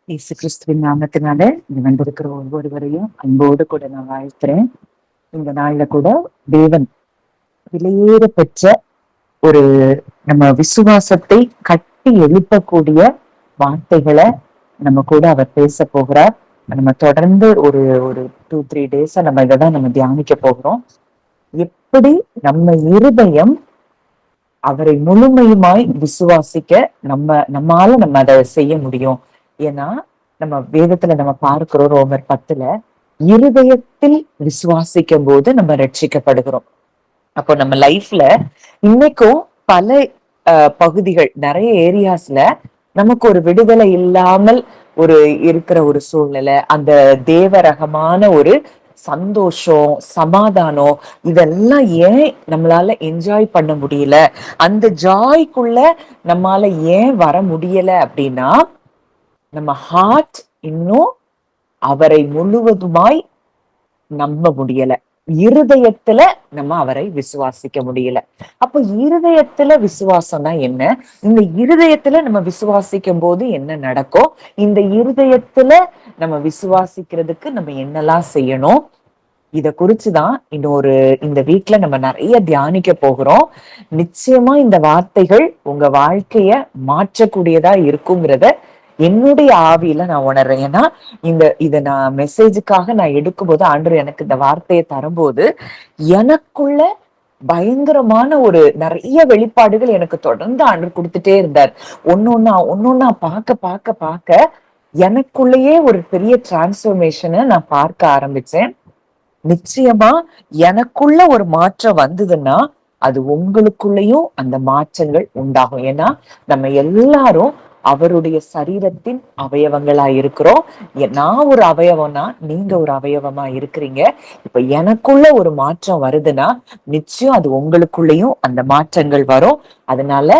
இயேசு கிறிஸ்துவின் நாமத்தினால இங்க வந்திருக்கிற ஒவ்வொருவரையும் அன்போடு கூட நான் வாழ்த்துறேன். இந்த நாள்ல கூட தேவன் விலையேற பெற்ற ஒரு நம்ம விசுவாசத்தை கட்டி எழுப்பக்கூடிய வார்த்தைகளை நம்ம கூட அவர் பேச போகிறார். நம்ம தொடர்ந்து ஒரு ஒரு 2-3 டேஸா நம்ம இதைதான் நம்ம தியானிக்க போகிறோம். எப்படி நம்ம இருதயம் அவரை முழுமையுமாய் விசுவாசிக்க நம்மால நம்ம அதை செய்ய முடியும். ஏன்னா நம்ம வேதத்துல நம்ம பார்க்கிறோம், ரோமர் 10 இருதயத்தில் விசுவாசிக்கும் போது நம்ம ரட்சிக்கப்படுகிறோம். அப்போ நம்ம லைஃப்ல இன்னைக்கும் பல பகுதிகள், நிறைய ஏரியாஸ்ல நமக்கு ஒரு விடுதலை இல்லாமல் ஒரு இருக்கிற ஒரு சூழ்நிலை, அந்த தேவரகமான ஒரு சந்தோஷம், சமாதானம், இதெல்லாம் ஏன் நம்மளால என்ஜாய் பண்ண முடியல, அந்த ஜாய்க்குள்ள நம்மால ஏன் வர முடியல அப்படின்னா, நம்ம ஹார்ட் இன்னும் அவரை முழுவதுமாய் நம்ப முடியல. இருதயத்துல நம்ம அவரை விசுவாசிக்க முடியல. அப்ப இருதயத்துல விசுவாசம்னா என்ன? இந்த இருதயத்துல நம்ம விசுவாசிக்கும் போது என்ன நடக்கும்? இந்த இருதயத்துல நம்ம விசுவாசிக்கிறதுக்கு நம்ம என்னெல்லாம் செய்யணும்? இத குறிச்சுதான் இந்த வீக்ல நம்ம நிறைய தியானிக்க போகிறோம். நிச்சயமா இந்த வார்த்தைகள் உங்க வாழ்க்கைய மாற்றக்கூடியதா இருக்குங்கிறத என்னுடைய ஆவியில நான் உணர்றேன். ஏன்னா இத நான் மெசேஜுக்காக நான் எடுக்கும்போது ஆண்டவர் எனக்கு இந்த வார்த்தையை தரும்போது எனக்குள்ள பயங்கரமான ஒரு நிறைய வெளிப்பாடுகள் எனக்கு தொடர்ந்து ஆண்டவர் கொடுத்துட்டே இருந்தார். ஒன்னொன்னா பார்க்க பார்க்க பார்க்க எனக்குள்ளேயே ஒரு பெரிய டிரான்ஸ்பர்மேஷனை நான் பார்க்க ஆரம்பிச்சேன். நிச்சயமா எனக்குள்ள ஒரு மாற்றம் வந்ததுன்னா அது உங்களுக்குள்ளயும் அந்த மாற்றங்கள் உண்டாகும். ஏன்னா நம்ம எல்லாரும் அவருடைய சரீரத்தின் அவயவங்களா இருக்கிறோம். நான் ஒரு அவயவம்னா நீங்க ஒரு அவயவமா இருக்கிறீங்க. இப்ப எனக்குள்ள ஒரு மாற்றம் வருதுன்னா நிச்சயம் அது உங்களுக்குள்ளயும் அந்த மாற்றங்கள் வரும். அதனால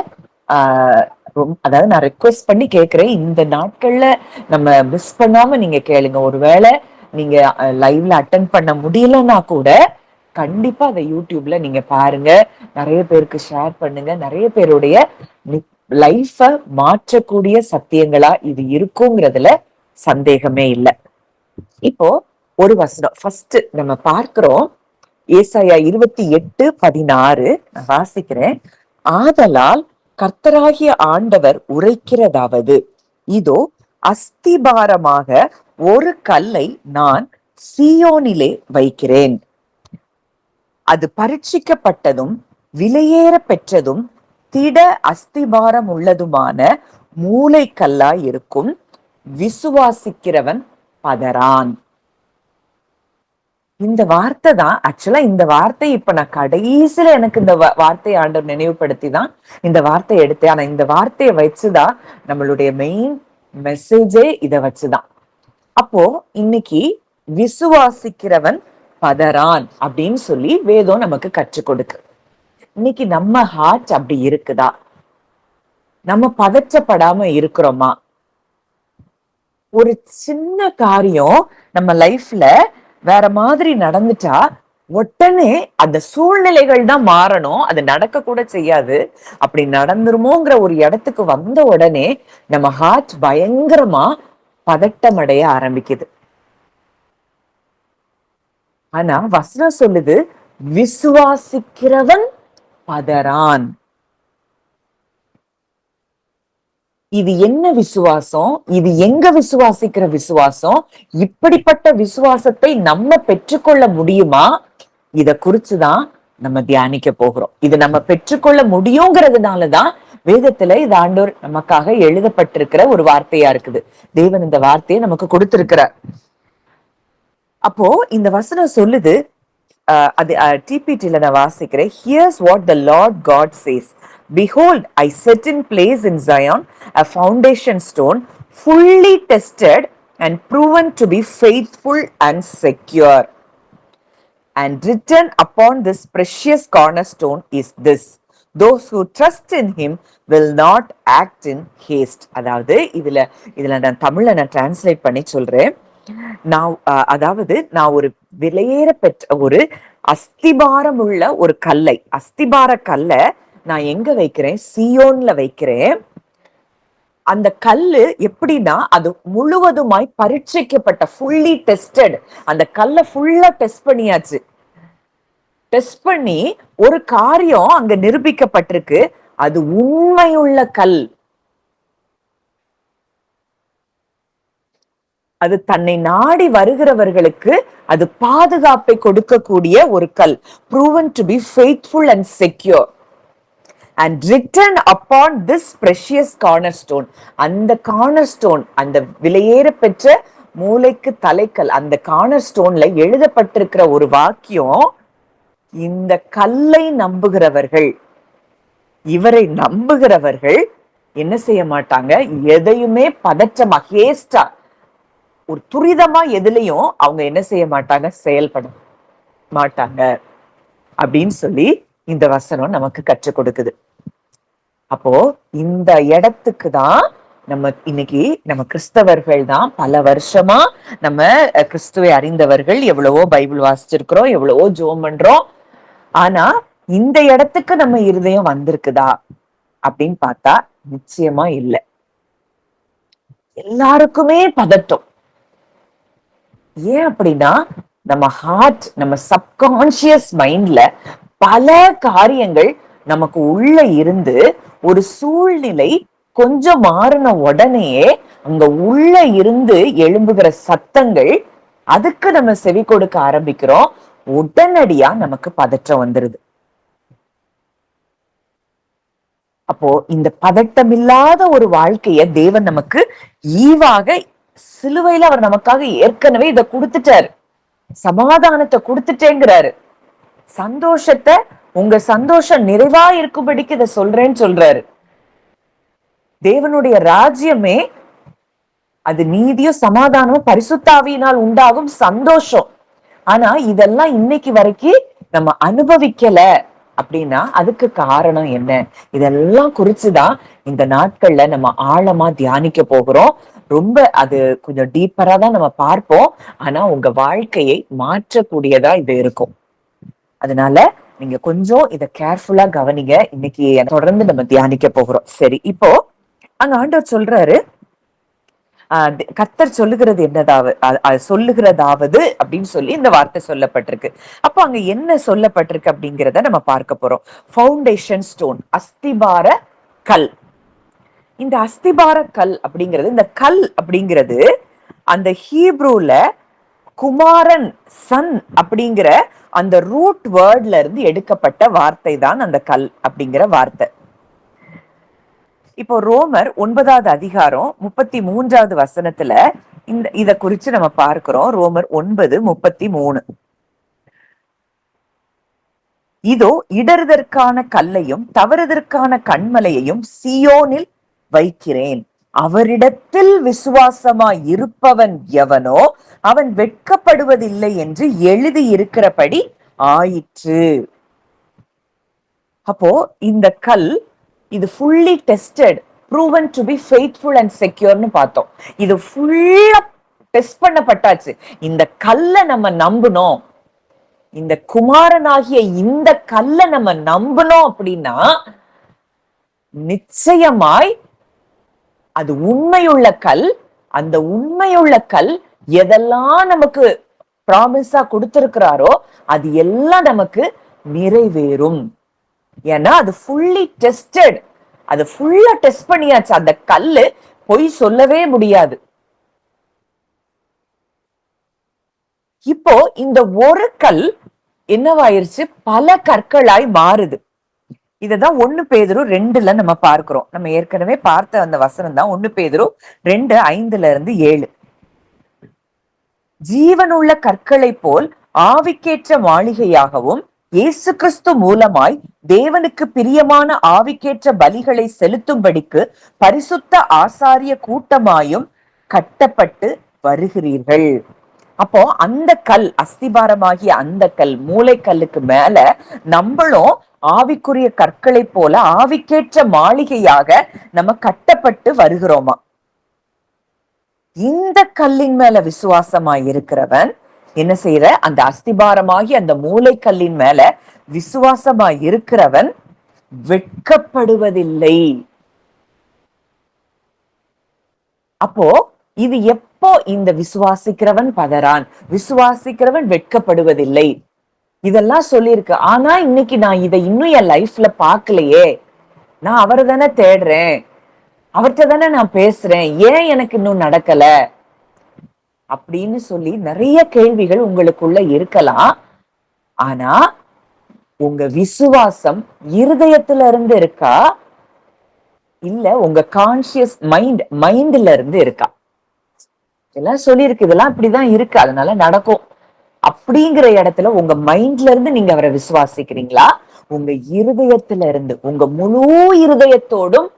அதாவது நான் ரெக்வெஸ்ட் பண்ணி கேட்கிறேன், இந்த நாட்கள்ல நம்ம மிஸ் பண்ணாம நீங்க கேளுங்க. ஒருவேளை நீங்க லைவ்ல அட்டென்ட் பண்ண முடியலன்னா கூட கண்டிப்பா அதை யூடியூப்ல நீங்க பாருங்க, நிறைய பேருக்கு ஷேர் பண்ணுங்க. நிறைய பேருடைய லைஃப மாற்றக்கூடிய சத்தியங்களா இது இருக்குங்கிறதுல சந்தேகமே இல்லை. இப்போ ஒரு வசனம் ஃபர்ஸ்ட் நம்ம பார்க்கிறோம், ஏசாயா 28:16 நான் வாசிக்கிறேன். ஆதலால் கர்த்தராகிய ஆண்டவர் உரைக்கிறதாவது, இதோ அஸ்திபாரமாக ஒரு கல்லை நான் சீயோனிலே வைக்கிறேன், அது பரீட்சிக்கப்பட்டதும் விலையேற பெற்றதும் திட அஸ்திபாரம் உள்ளதுமான மூளைக்கல்லாய் இருக்கும், விசுவாசிக்கிறவன் பதறான். இந்த வார்த்தை தான் ஆக்சுவலா, இந்த வார்த்தை இப்ப நான் கடைசியில எனக்கு இந்த வார்த்தையை ஆண்டவர் நினைவுபடுத்தி தான் இந்த வார்த்தையை எடுத்தேன். ஆனா இந்த வார்த்தையை வச்சுதான் நம்மளுடைய மெயின் மெசேஜே இதை வச்சுதான். அப்போ இன்னைக்கு விசுவாசிக்கிறவன் பதறான் அப்படின்னு சொல்லி வேதம் நமக்கு கற்றுக் கொடுக்கு. இன்னைக்கு நம்ம ஹார்ட் அப்படி இருக்குதா? நம்ம பதற்றப்படாம இருக்கிறோமா? ஒரு சின்ன காரியம் நம்ம லைஃப்ல வேற மாதிரி நடந்துட்டா உடனே அந்த சூழ்நிலைகள் தான் மாறணும், அது நடக்க கூட செய்யாது. அப்படி நடந்துருமோங்கிற ஒரு இடத்துக்கு வந்த உடனே நம்ம ஹார்ட் பயங்கரமா பதட்டம் அடைய ஆரம்பிக்குது. ஆனா வசனம் சொல்லுது, விசுவாசிக்கிறவன் பதறான். இது என்ன விசுவாசம்? இது எங்க விசுவாசிக்கிற விசுவாசம்? இப்படிப்பட்ட விசுவாசத்தை நம்ம பெற்றுக்கொள்ள முடியுமா? இத குறிச்சுதான் நம்ம தியானிக்க போகிறோம். இது நம்ம பெற்றுக்கொள்ள முடியுங்கிறதுனாலதான் வேதத்துல இது ஆண்டவர் நமக்காக எழுதப்பட்டிருக்கிற ஒரு வார்த்தையா இருக்குது. தேவன் இந்த வார்த்தையை நமக்கு கொடுத்திருக்கிறார். அப்போ இந்த வசனம் சொல்லுது, அது டிபிடில நான் வாசிக்கிறேன். Here's what the Lord God says. Behold, I set in place in Zion a foundation stone, fully tested and proven to be faithful and secure. And written upon this precious cornerstone is this: those who trust in him will not act in haste. அதாவது இதுல நான் தமிழ்ல நான் translate பண்ணி சொல்றேன். அதாவது நான் ஒரு விலையேற பெற்ற ஒரு அஸ்திபாரம் உள்ள ஒரு கல்லை, அஸ்திபார கல்லை நான் எங்க வைக்கிறேன்? சியோன்ல வைக்கிறேன். அந்த கல்லு எப்படின்னா அது முழுவதுமாய் பரீட்சைக்கப்பட்ட, ஃபுல்லி டெஸ்டட். அந்த கல்லை ஃபுல்லா டெஸ்ட் பண்ணியாச்சு. டெஸ்ட் பண்ணி ஒரு காரியம் அங்க நிரூபிக்கப்பட்டிருக்கு. அது உண்மையுள்ள கல். அது தன்னை நாடி வருகிறவர்களுக்கு அது பாதுகாப்பை கொடுக்கக்கூடிய ஒரு கல். proven to be faithful and secure and written upon this precious cornerstone. அந்த கார்னர்ஸ்டோன், அந்த விலையேற பெற்ற மூளைக்கு தலைக்கல், அந்த கார்னர்ஸ்டோன்ல எழுதப்பட்டிருக்கிற ஒரு வாக்கியம், இந்த கல்லை நம்புகிறவர்கள், இவரை நம்புகிறவர்கள் என்ன செய்ய மாட்டாங்க, எதையுமே பதற்றமா, ஹேஸ்டா, ஒரு துரிதமா எதுலையும் அவங்க என்ன செய்ய மாட்டாங்க, செயல்பட மாட்டாங்க அப்படின்னு சொல்லி இந்த வசனம் நமக்கு கற்றுக் கொடுக்குது. அப்போ இந்த இடத்துக்கு தான் நம்ம இன்னைக்கு நம்ம கிறிஸ்தவர்கள் தான் பல வருஷமா நம்ம கிறிஸ்துவை அறிந்தவர்கள், எவ்வளவோ பைபிள் வாசிச்சிருக்கிறோம், எவ்வளவோ ஜோம் பண்றோம். ஆனா இந்த இடத்துக்கு நம்ம இருதயம் வந்திருக்குதா அப்படின்னு பார்த்தா நிச்சயமா இல்லை. எல்லாருக்குமே பதட்டம். ஏன் அப்படின்னா நம்ம ஹார்ட், நம்ம சப்கான்சியஸ் மைண்ட்ல பல காரியங்கள் நமக்கு உள்ள இருந்து ஒரு சூழ்நிலை கொஞ்சம் மாறின உடனேயே அங்க உள்ள இருந்து எழும்புகிற சத்தங்கள், அதுக்கு நம்ம செவி கொடுக்க ஆரம்பிக்கிறோம். உடனடியா நமக்கு பதற்றம் வந்துருது. அப்போ இந்த பதட்டமில்லாத ஒரு வாழ்க்கைய தேவன் நமக்கு ஈவாக சிலுவையில அவர் நமக்காக ஏற்கனவே இதை கொடுத்துட்டாரு. சமாதானத்தை கொடுத்துட்டேங்கிறாரு. சந்தோஷத்தை, உங்க சந்தோஷம் நிறைவா இருக்கும்படிக்கு இதை சொல்றேன்னு சொல்றாரு. தேவனுடைய ராஜ்யமே அது நீதியும் சமாதானமும் பரிசுத்தாவியினால் உண்டாகும் சந்தோஷம். ஆனா இதெல்லாம் இன்னைக்கு வரைக்கும் நம்ம அனுபவிக்கல அப்படின்னா அதுக்கு காரணம் என்ன? இதெல்லாம் குறிச்சுதான் இந்த நாட்கள்ல நம்ம ஆழமா தியானிக்க போகிறோம். ரொம்ப அது கொஞ்சம் டீப்பரா தான் நம்ம பார்ப்போம். ஆனா உங்க வாழ்க்கையை மாற்றக்கூடியதா இது இருக்கும். அதனால நீங்க கொஞ்சம் இத கேர்ஃபுல்லா கவனிங்க. இன்னைக்கு தொடர்ந்து நம்ம தியானிக்க போகிறோம். சரி, இப்போ அங்க ஆண்டவர் சொல்றாரு, கர்த்தர் சொல்லுகிறது சொல்லுகிறதாவது அப்படின்னு சொல்லி இந்த வார்த்தை சொல்லப்பட்டிருக்கு. அப்போ அங்க என்ன சொல்லப்பட்டிருக்கு அப்படிங்கிறத நம்ம பார்க்க போறோம். ஃபவுண்டேஷன் ஸ்டோன், அஸ்திபார கல். இந்த அஸ்திபார கல் அப்படிங்கிறது, இந்த கல் அப்படிங்கிறது அந்த ஹீப்ரூல குமாரன், சன் அப்படிங்கிற அந்த ரூட் வேர்ட்ல இருந்து எடுக்கப்பட்ட வார்த்தை தான் அந்த கல் அப்படிங்கிற வார்த்தை. இப்போ ரோமர் 9வது அதிகாரம் 33வது வசனத்துல இத குறிச்சு நம்ம பார்க்கிறோம். ரோமர் 9:33. இதோ இடறுதற்கான கல்லையும் தவறுதற்கான கண்மலையையும் சியோனில் வைக்கிறேன், அவரிடத்தில் விசுவாசமாய் இருப்பவன் எவனோ அவன் வெட்கப்படுவதில்லை என்று எழுதி இருக்கிறபடி ஆயிற்று. அப்போ இந்த கல் இது fully tested, proven to be faithful and செக்யூர்னு பார்த்தோம். இது ஃபுல்லா டெஸ்ட் பண்ணப்பட்டாச்சு. இந்த கல்லை நம்ம நம்பணும், இந்த குமாரனாகிய இந்த கல்லை நம்ம நம்பணும் அப்படின்னா நிச்சயமாய் அது உண்மையுள்ள கல். அந்த உண்மையுள்ள கல் எதெல்லாம் நமக்கு ப்ராமிஸா கொடுத்திருக்கிறாரோ அது எல்லாம் நமக்கு நிறைவேறும். ஏன்னா அது ஃபுல்லி டெஸ்டட், அது ஃபுல்லா டெஸ்ட் பண்ணியாச்சு. அந்த கல்லு பொய் சொல்லவே முடியாது. இப்போ இந்த ஒரு கல் என்னவாயிருச்சு, பல கற்களாய் மாறுது. இததான் 1 பேதுரு 2ல நம்ம பார்க்கிறோம். நம்ம ஏற்கனவே பார்த்த அந்த வசனம் தான் 1 பேதுரு 2:5-7. ஜீவனுள்ள கற்களை போல் ஆவிக்கேற்ற மாளிகையாகவும் இயேசு கிறிஸ்து மூலமாய் தேவனுக்கு பிரியமான ஆவிக்கேற்ற பலிகளை செலுத்தும்படிக்கு பரிசுத்த ஆசாரிய கூட்டமாயும் கட்டப்பட்டு வருகிறீர்கள். அப்போ அந்த கல், அஸ்திபாரமாகிய அந்த கல், மூளைக்கல்லுக்கு மேல நம்மளும் ஆவிக்குரிய கற்களை போல ஆவிக்கேற்ற மாளிகையாக நம்ம கட்டப்பட்டு வருகிறோமா. இந்த கல்லின் மேல விசுவாசமாய் இருக்கிறவன் என்ன செய்யற, அந்த அஸ்திபாரமாகி அந்த மூளைக்கல்லின் மேல விசுவாசமாய் இருக்கிறவன் வெட்கப்படுவதில்லை. அப்போ இது எப்போ இந்த விசுவாசிக்கிறவன் பதறான், விசுவாசிக்கிறவன் வெட்கப்படுவதில்லை, இதெல்லாம் சொல்லியிருக்கு. ஆனா இன்னைக்கு நான் இதை இன்னும் என் லைஃப்ல பாக்கலையே, நான் அவரை தானே தேடுறேன், அவர்கிட்ட தானே நான் பேசுறேன், ஏன் எனக்கு இன்னும் நடக்கல அப்படின்னு சொல்லி நிறைய கேள்விகள் உங்களுக்குள்ள இருக்கலாம். ஆனா உங்க விசுவாசம் இருதயத்துல இருந்து இருக்கா, இல்ல உங்க கான்சியஸ் மைண்ட்ல இருந்து இருக்கா? எல்லாம் சொல்லியிருக்கு, இதெல்லாம் இப்படிதான் இருக்கு, அதனால நடக்கும் அப்படிங்கிற இடத்துல உங்க மைண்ட்ல இருந்து நீங்க அவரை விசுவாசிக்கிறீங்களா, உங்க இருதயத்துல இருந்து உங்க முழு இருதயத்தோடும்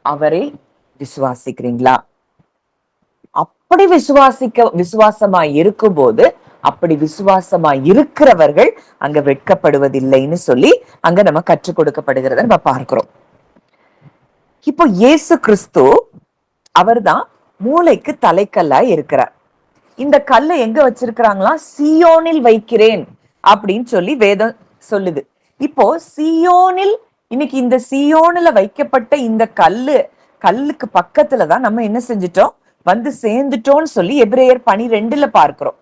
அவரை விசுவாசிக்கிறீங்களா? அப்படி விசுவாசமா இருக்கும்போது, அப்படி விசுவாசமா இருக்கிறவர்கள் அங்க வெட்கப்படுவதில்லைன்னு சொல்லி அங்க நம்ம கற்றுக் கொடுக்கப்படுகிறத நம்ம பார்க்கிறோம். இப்போ இயேசு கிறிஸ்து அவர்தான் மூளைக்கு தலைக்கல்லா இருக்கிறார். இந்த கல்லை எங்க வச்சிருக்கிறாங்களா, சியோனில் வைக்கிறேன் அப்படின்னு சொல்லி வேதம் சொல்லுது. இப்போ சியோனில், இன்னைக்கு இந்த சியோனில் வைக்கப்பட்ட இந்த கல்லுக்கு பக்கத்துலதான் நம்ம என்ன செஞ்சிட்டோம், வந்து சேர்ந்துட்டோம்னு சொல்லி எபிரேயர் 12 பார்க்கிறோம்.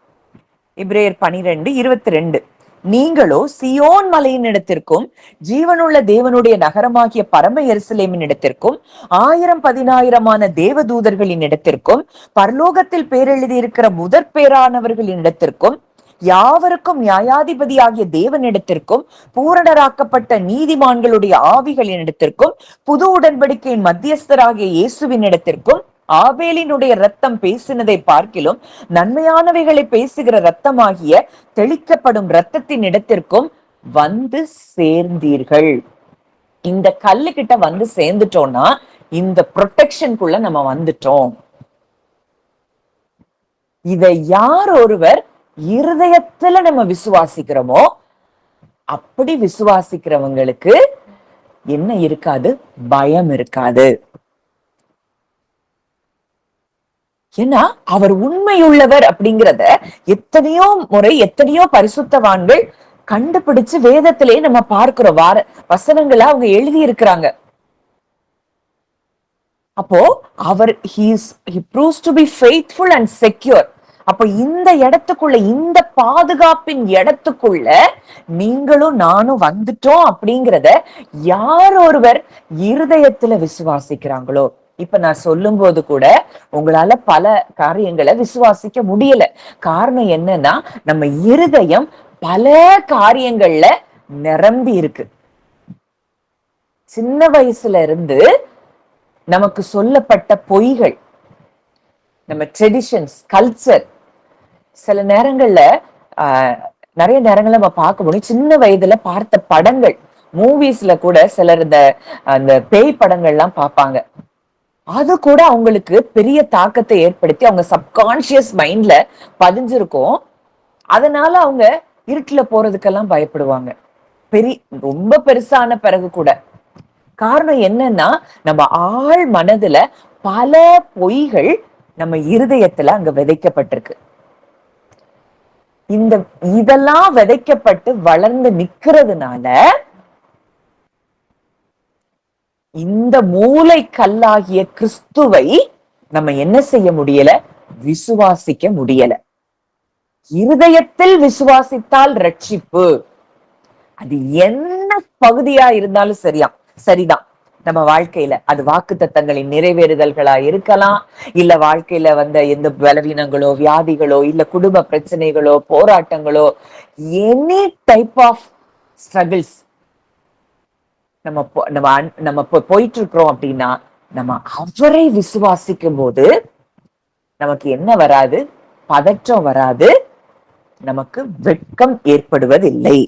எபிரேயர் 12:22, நீங்களோ சியோன் மலையின் இடத்திற்கும் ஜீவனுள்ள தேவனுடைய நகரமாகிய பரம எருசலேமின் இடத்திற்கும் 1000-10,000 தேவதூதர்களின் இடத்திற்கும் பரலோகத்தில் பேரெழுதி இருக்கிற முதற் பேரானவர்களின் இடத்திற்கும் யாவருக்கும் நியாயாதிபதி ஆகிய தேவனிடத்திற்கும் பூரணராக்கப்பட்ட நீதிமான்களுடைய ஆவிகளின் இடத்திற்கும் புது உடன்படிக்கையின் மத்தியஸ்தராகிய இயேசுவின் இடத்திற்கும் ஆபேலினுடைய ரத்தம் பேசினதை பார்க்கிலும் நன்மையானவைகளை பேசுகிற ரத்தமாகிய தெளிக்கப்படும் ரத்தத்தின் இடத்திற்கும் வந்து சேர்ந்தீர்கள். இந்த கல்லு கிட்ட வந்து சேர்ந்துட்டோம்னா இந்த ப்ரொடெக்ஷனுக்குள்ள நம்ம வந்துட்டோம். இதை யார் ஒருவர் இருதயத்துல நம்ம விசுவாசிக்கிறோமோ அப்படி விசுவாசிக்கிறவங்களுக்கு என்ன இருக்காது, பயம் இருக்காது. ஏன்னா அவர் உண்மையுள்ளவர் அப்படிங்கிறத எத்தனையோ முறை எத்தனையோ பரிசுத்தவான்கள் கண்டுபிடிச்சு வேதத்திலே நம்ம பார்க்கிறோம். வசனங்களா அவங்க எழுதி இருக்கிறாங்க. அப்போ அவர் he proves to be faithful and secure. அப்போ இந்த இடத்துக்குள்ள, இந்த பாதுகாப்பின் இடத்துக்குள்ள நீங்களும் நானும் வந்துட்டோம் அப்படிங்கிறத யார் ஒருவர் இருதயத்துல விசுவாசிக்கிறாங்களோ, இப்ப நான் சொல்லும் போது கூட உங்களால பல காரியங்களை விசுவாசிக்க முடியல. காரணம் என்னன்னா, நம்ம இருதயம் பல காரியங்கள்ல நிரம்பி இருக்கு. சின்ன வயசுல இருந்து நமக்கு சொல்லப்பட்ட பொய்கள், நம்ம ட்ரெடிஷன்ஸ், கல்ச்சர், சில நேரங்கள்ல நிறைய நேரங்கள்ல நம்ம பார்க்க முடியும். சின்ன வயதுல பார்த்த படங்கள், மூவிஸ்ல கூட சிலர் அந்த பேய் படங்கள்லாம் பார்ப்பாங்க. அது கூட அவங்களுக்கு பெரிய தாக்கத்தை ஏற்படுத்தி அவங்க சப்கான்சியஸ் மைண்ட்ல பதிஞ்சிருக்கும். அதனால அவங்க இருட்டுல போறதுக்கெல்லாம் பயப்படுவாங்க, ரொம்ப பெருசான பிறகு கூட. காரணம் என்னன்னா, நம்ம ஆழ் மனதுல பல பொய்கள் நம்ம இருதயத்துல அங்க விதைக்கப்பட்டிருக்கு. இதெல்லாம் விதைக்கப்பட்டு வளர்ந்து நிக்கிறதுனால இந்த மூளை கல்லாகிய கிறிஸ்துவை நம்ம என்ன செய்ய முடியல, விசுவாசிக்க முடியல. இருதயத்தில் விசுவாசித்தால் ரட்சிப்பு, அது என்ன பகுதியா இருந்தாலும் சரிதான். நம்ம வாழ்க்கையில அது வாக்குத்தத்தங்களின் நிறைவேறுதல்களா இருக்கலாம், இல்ல வாழ்க்கையில வந்த எந்த பலவீனங்களோ, வியாதிகளோ, இல்ல குடும்ப பிரச்சனைகளோ, போராட்டங்களோ, எனி டைப் ஆஃப் ஸ்ட்ரகிள்ஸ் நம்ம போயிட்டு இருக்கிறோம் அப்படின்னா, நம்ம அவரை விசுவாசிக்கும் போது நமக்கு என்ன வராது, பதற்றம் வராது, நமக்கு வெட்கம் ஏற்படுவதில்லை.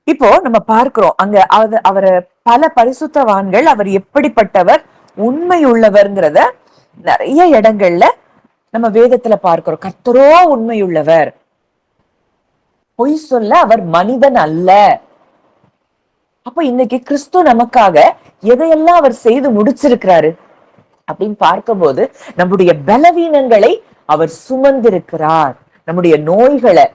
இப்போ நம்ம பார்க்கிறோம் அங்க அவரை பல பரிசுத்தவான்கள் அவர் எப்படிப்பட்டவர், உண்மை உள்ளவர்ங்கிறத நிறைய இடங்கள்ல நம்ம வேதத்துல பார்க்கிறோம். கர்த்தரோ உண்மையுள்ளவர், பொய் சொல்ல அவர் மனிதன் அல்ல. அப்ப இன்னைக்கு கிறிஸ்து நமக்காக எதையெல்லாம் அவர் செய்து முடிச்சிருக்கிறாரு அப்படின்னு பார்க்கும்போது, நம்முடைய பலவீனங்களை அவர் சுமந்திருக்கிறார், நம்முடைய நோய்களை,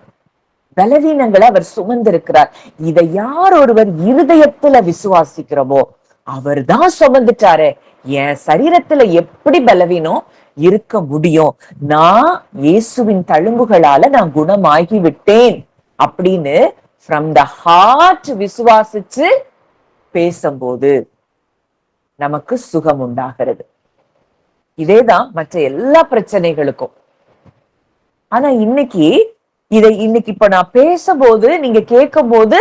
பலவீனங்களை அவர் சுமந்திருக்கிறார். இதை யார் ஒருவர் இருதயத்துல விசுவாசிக்கிறோமோ, அவர் தான் சுமந்துட்டாரு, என் சரீரத்துல எப்படி பலவீனம் இருக்க முடியும்? நான் இயேசுவின் தழும்புகளால நான் குணமாகி விட்டேன் அப்படின்னு ஃப்ரம் த ஹார்ட் விசுவாசிச்சு பேசும்போது நமக்கு சுகம் உண்டாகிறது. இதேதான் மற்ற எல்லா பிரச்சனைகளுக்கும். ஆனா இன்னைக்கு இப்ப நான் பேசும்போது நீங்க கேட்கும் போது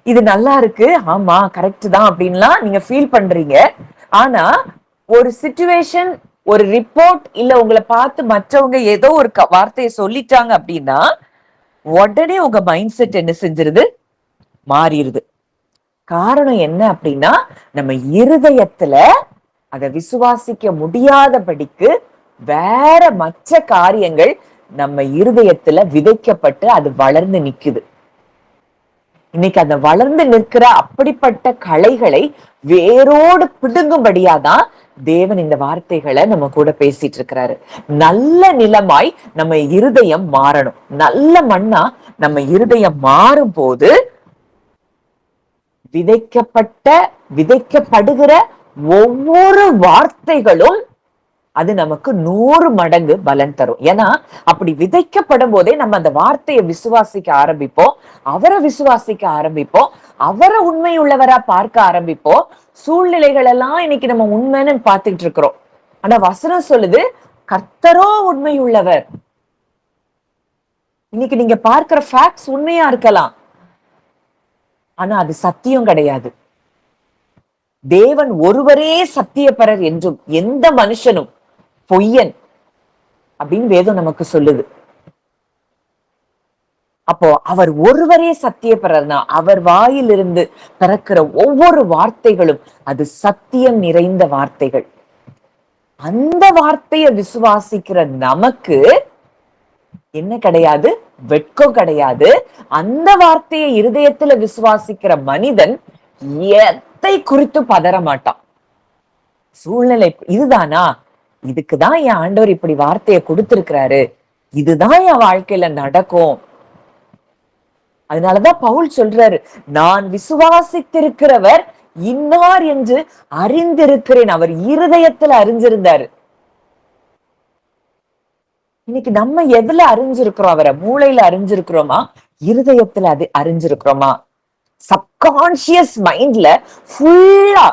இது நல்லா இருக்கு, ஆமா கரெக்ட் தான் அப்படின்லாம் நீங்க ஃபீல் பண்றீங்க. ஆனா ஒரு சிச்சுவேஷன், ஒரு ரிப்போர்ட், இல்ல உங்களை பார்த்து மற்றவங்க ஏதோ ஒரு வார்த்தையை சொல்லிட்டாங்க அப்படின்னா உடனே உங்க மைண்ட் செட் என்ன செஞ்சிருது? மாறிடுது. காரணம் என்ன அப்படின்னா, நம்ம இருதயத்துல அதை விசுவாசிக்க முடியாதபடிக்கு வேற மற்ற காரியங்கள் நம்ம இருதயத்துல விதைக்கப்பட்டு அது வளர்ந்து நிக்குது. இன்னைக்கு அந்த வளர்ந்து நிற்கிற அப்படிப்பட்ட களைகளை வேரோடு பிடுங்கும்படியாதான் தேவன் இந்த வார்த்தைகளை நம்ம கூட பேசிட்டு இருக்கிறாரு. நல்ல நிலமாய் நம்ம இருதயம் மாறணும். நல்ல மண்ணா நம்ம இருதயம் மாறும் போது விதைக்கப்படுகிற ஒவ்வொரு வார்த்தைகளும் அது நமக்கு 100 மடங்கு பலன் தரும். ஏன்னா அப்படி விதைக்கப்படும் போதே நம்ம அந்த வார்த்தையை விசுவாசிக்க ஆரம்பிப்போம், அவரை விசுவாசிக்க ஆரம்பிப்போம், அவரை உண்மை உள்ளவரா பார்க்க ஆரம்பிப்போம். சூழ்நிலைகள் எல்லாம் இன்னைக்கு நம்ம உண்மைன்னு பார்த்துட்டு இருக்கிறோம். ஆனா வசனம் சொல்லுது, கர்த்தரோ உண்மை உள்ளவர். இன்னைக்கு நீங்க பார்க்கிற ஃபேக்ட்ஸ் உண்மையா இருக்கலாம், ஆனா அது சத்தியம் கிடையாது. தேவன் ஒருவரே சத்தியப்பரர் என்றும் எந்த மனுஷனும் பொய்யன் அப்படின்னு வேதம் நமக்கு சொல்லுது. அப்போ அவர் ஒருவரே சத்தியப்பரர்னா அவர் வாயிலிருந்து பிறக்கிற ஒவ்வொரு வார்த்தைகளும் அது சத்தியம் நிறைந்த வார்த்தைகள். அந்த வார்த்தையை விசுவாசிக்கிற நமக்கு என்ன கிடையாது? வெட்கம் கிடையாது. அந்த வார்த்தையை இருதயத்துல விசுவாசிக்கிற மனிதன் எதை குறித்து பதற மாட்டான். சூழ்நிலை இதுதானா, இதுக்குதான் என் ஆண்டவர் இப்படி வார்த்தையை கொடுத்திருக்கிறாரு, இதுதான் என் வாழ்க்கையில நடக்கும். அதனாலதான் பவுல் சொல்றாரு, நான் விசுவாசித்திருக்கிறவர் இன்னார் என்று அறிந்திருக்கிறேன். அவர் இருதயத்துல அறிஞ்சிருந்தாரு. இன்னைக்கு நம்ம எதுல அறிஞ்சிருக்கிறோம்? அவரை மூளையில அறிஞ்சிருக்கிறோமா, இருதயத்துல அது அறிஞ்சிருக்கிறோமா? சப்கான்சியஸ் மைண்ட்ல ஃபுல்லா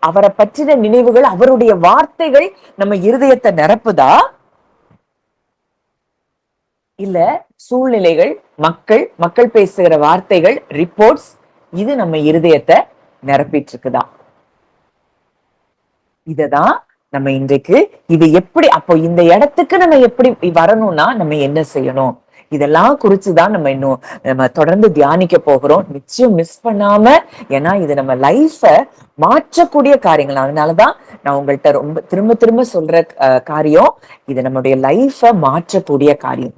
அவரை பற்றின நினைவுகள், அவருடைய வார்த்தைகள் நம்ம இருதயத்தை நிரப்புதா, இல்ல சூழ்நிலைகள், மக்கள் பேசுகிற வார்த்தைகள், ரிப்போர்ட்ஸ், இது நம்ம இருதயத்தை நிரப்பிட்டு இருக்குதா? இததான் நம்ம இன்றைக்கு இது எப்படி, அப்போ இந்த இடத்துக்கு நம்ம எப்படி வரணும்னா நம்ம என்ன செய்யணும், இதெல்லாம் குறிச்சுதான் நம்ம தொடர்ந்து தியானிக்க போகிறோம். நிச்சயம் மிஸ் பண்ணாம, ஏன்னா இது நம்ம லைஃப மாற்றக்கூடிய காரியங்கள். அதனாலதான் நான் உங்கள்கிட்ட ரொம்ப திரும்ப திரும்ப சொல்ற காரியம், இது நம்முடைய லைஃப மாற்றக்கூடிய காரியம்.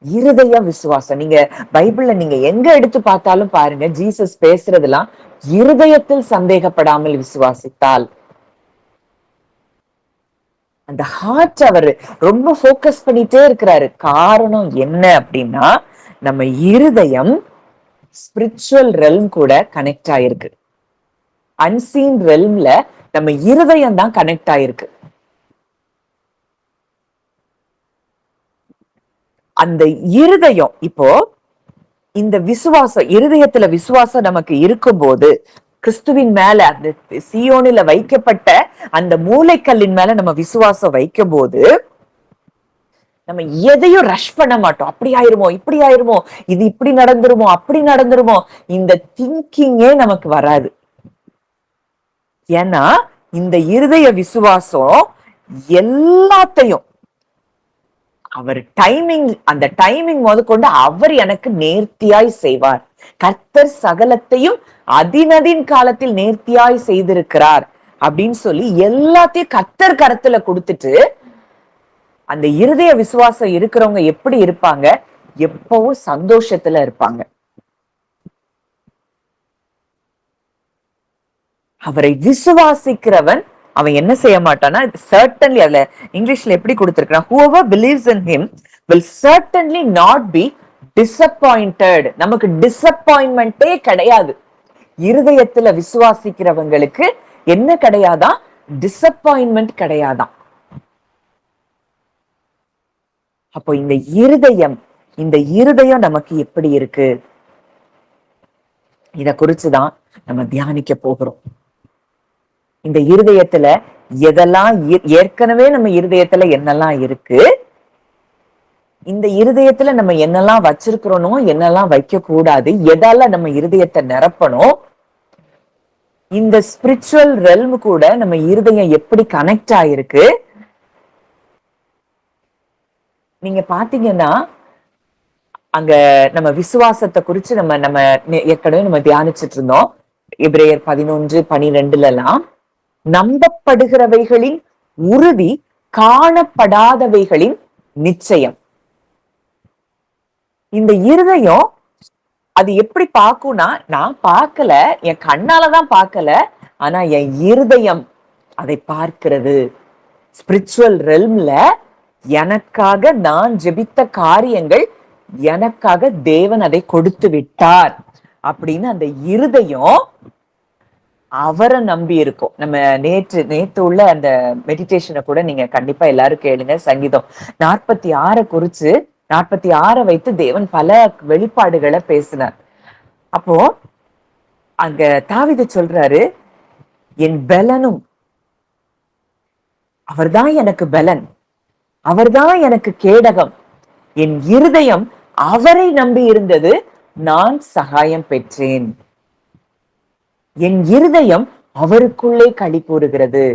இருதய விசுவாசம். நீங்க பைபிள்ல நீங்க எங்க எடுத்து பார்த்தாலும் பாருங்க, ஜீசஸ் பேசுறதெல்லாம் இருதயத்தில் சந்தேகப்படாமல் விசுவாசித்தால். அந்த ஹார்ட் அவர் ரொம்ப போக்கஸ் பண்ணிட்டே இருக்கிறாரு. காரணம் என்ன அப்படின்னா, நம்ம இருதயம் ஸ்பிரிச்சுவல் ரெல்ம் கூட கனெக்ட் ஆயிருக்கு. அன்சீன் ரெல்ம்ல நம்ம இருதயம் தான் கனெக்ட் ஆயிருக்கு. அந்த இருதயம், இப்போ இந்த விசுவாசம், இருதயத்துல விசுவாசம் நமக்கு இருக்கும்போது, கிறிஸ்துவின் மேல அந்த சீயோனில வைக்கப்பட்ட அந்த மூளைக்கல்லின் மேல நம்ம விசுவாசம் வைக்கும் போது நம்ம எதையும் ரஷ் பண்ண மாட்டோம். அப்படி ஆயிருமோ, இப்படி ஆயிருமோ, இது இப்படி நடந்துருமோ, அப்படி நடந்துருமோ, இந்த திங்கிங்கே நமக்கு வராது. ஏன்னா இந்த இருதய விசுவாசம் எல்லாத்தையும் அவர் அந்த டைமிங் முதற்கொண்டு அவர் எனக்கு நேர்த்தியாய் செய்வார். கர்த்தர் சகலத்தையும் அதினதின் காலத்தில் நேர்த்தியாய் செய்திருக்கிறார் அப்படின்னு சொல்லி எல்லாத்தையும் கர்த்தர் கரத்துல கொடுத்துட்டு, அந்த இருதய விசுவாசம் இருக்கிறவங்க எப்படி இருப்பாங்க? எப்பவும் சந்தோஷத்துல இருப்பாங்க. அவரை விசுவாசிக்கிறவன் அவன் என்ன செய்ய மாட்டான்னா, certainly, அதுல இங்கிலீஷ்ல எப்படி கொடுத்திருக்கான், whoever believes in him will certainly not be disappointed. நமக்கு டிசப்பாயின்மெண்டே கிடையாது. இருதயத்துல விசுவாசிக்கிறவங்களுக்கு என்ன கிடையாதான்? டிசப்பாயின்மெண்ட் கிடையாதான். அப்போ இந்த இருதயம் நமக்கு எப்படி இருக்கு, இத குறிச்சுதான் நம்ம தியானிக்க போகிறோம். இந்த இருதயத்துல எதெல்லாம் ஏற்கனவே நம்ம இருதயத்துல என்னெல்லாம் இருக்கு, இந்த இருதயத்துல நம்ம என்னெல்லாம் வச்சிருக்கிறோனோ, என்னெல்லாம் வைக்க கூடாது, எதால நம்ம இருதயத்தை நிரப்பணும், இந்த ஸ்பிரிச்சுவல் ரெல்ம் கூட நம்ம இருதயம் எப்படி கனெக்ட் ஆயிருக்கு. நீங்க பாத்தீங்கன்னா அங்க நம்ம விசுவாசத்தை குறிச்சு நம்ம ஏற்கனவே நம்ம தியானிச்சுட்டு இருந்தோம். எபிரேயர் 11:12 எல்லாம் நம்பப்படுகிறவைகளின் உறுதி, காணப்படாதவைகளின் நிச்சயம். இந்த இருதயம் அது எப்படி பார்க்கும்னா, நான் பார்க்கல, என் கண்ணாலதான் பார்க்கல, ஆனா என் இருதயம் அதை பார்க்கிறது. ஸ்பிரிச்சுவல் ரெல்ம்ல எனக்காக நான் ஜெபித்த காரியங்கள் எனக்காக தேவன் அதை கொடுத்து விட்டார் அப்படின்னு அந்த இருதயம் அவரை நம்பி இருக்கும். நம்ம நேத்து உள்ள அந்த மெடிடேஷனை கூட நீங்க கண்டிப்பா எல்லாரும் கேளுங்க. சங்கீதம் 46 குறிச்சு 46 வைத்து தேவன் பல வெளிப்பாடுகளை பேசினார். அப்போ அங்க தாவீது சொல்றாரு, என் பலனும் அவர்தான் எனக்கு பலன், அவர்தான் எனக்கு கேடகம், என் இருதயம் அவரை நம்பி இருந்தது, நான் சகாயம் பெற்றேன். என் இருதயம் அவருக்குள்ளே களி கூறுகிறது,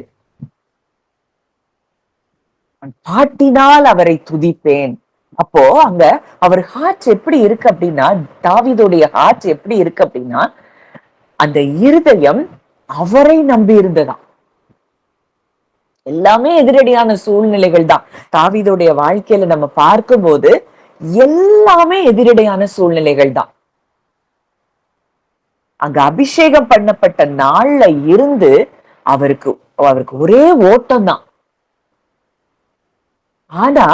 பாட்டினால் அவரை துதிப்பேன். அப்போ அங்க அவர் ஹார்ட் எப்படி இருக்கு அப்படின்னா, தாவீதுடைய ஹார்ட் எப்படி இருக்கு அப்படின்னா, அந்த இருதயம் அவரை நம்பி இருந்ததாம். எல்லாமே எதிரடியான சூழ்நிலைகள் தான் தாவீதுடைய வாழ்க்கையில நம்ம பார்க்கும்போது எல்லாமே எதிரடியான சூழ்நிலைகள் தான். அங்க அபிஷேகம் பண்ணப்பட்ட நாள்ல இருந்து அவருக்கு ஒரே ஓட்டம் தான். ஆனா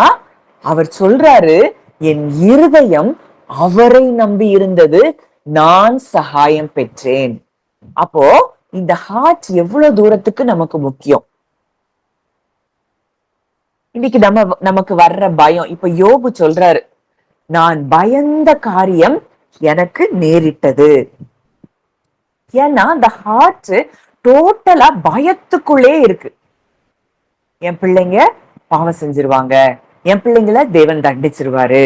அவர் சொல்றாரு, என் இருதயம் அவரை நம்பி இருந்தது, நான் சகாயம் பெற்றேன். அப்போ இந்த ஹார்ட் எவ்வளவு தூரத்துக்கு நமக்கு முக்கியம். இன்னைக்கு நமக்கு வர்ற பயம், இப்ப யோபு சொல்றாரு, நான் பயந்த காரியம் எனக்கு நேரிட்டது. ஏன்னா அந்த ஹார்ட் டோட்டலா பயத்துக்குள்ளே இருக்கு. என் பிள்ளைங்க பாவம் செஞ்சிருவாங்க, என் பிள்ளைங்களை தேவன் தண்டிச்சிருவாரு,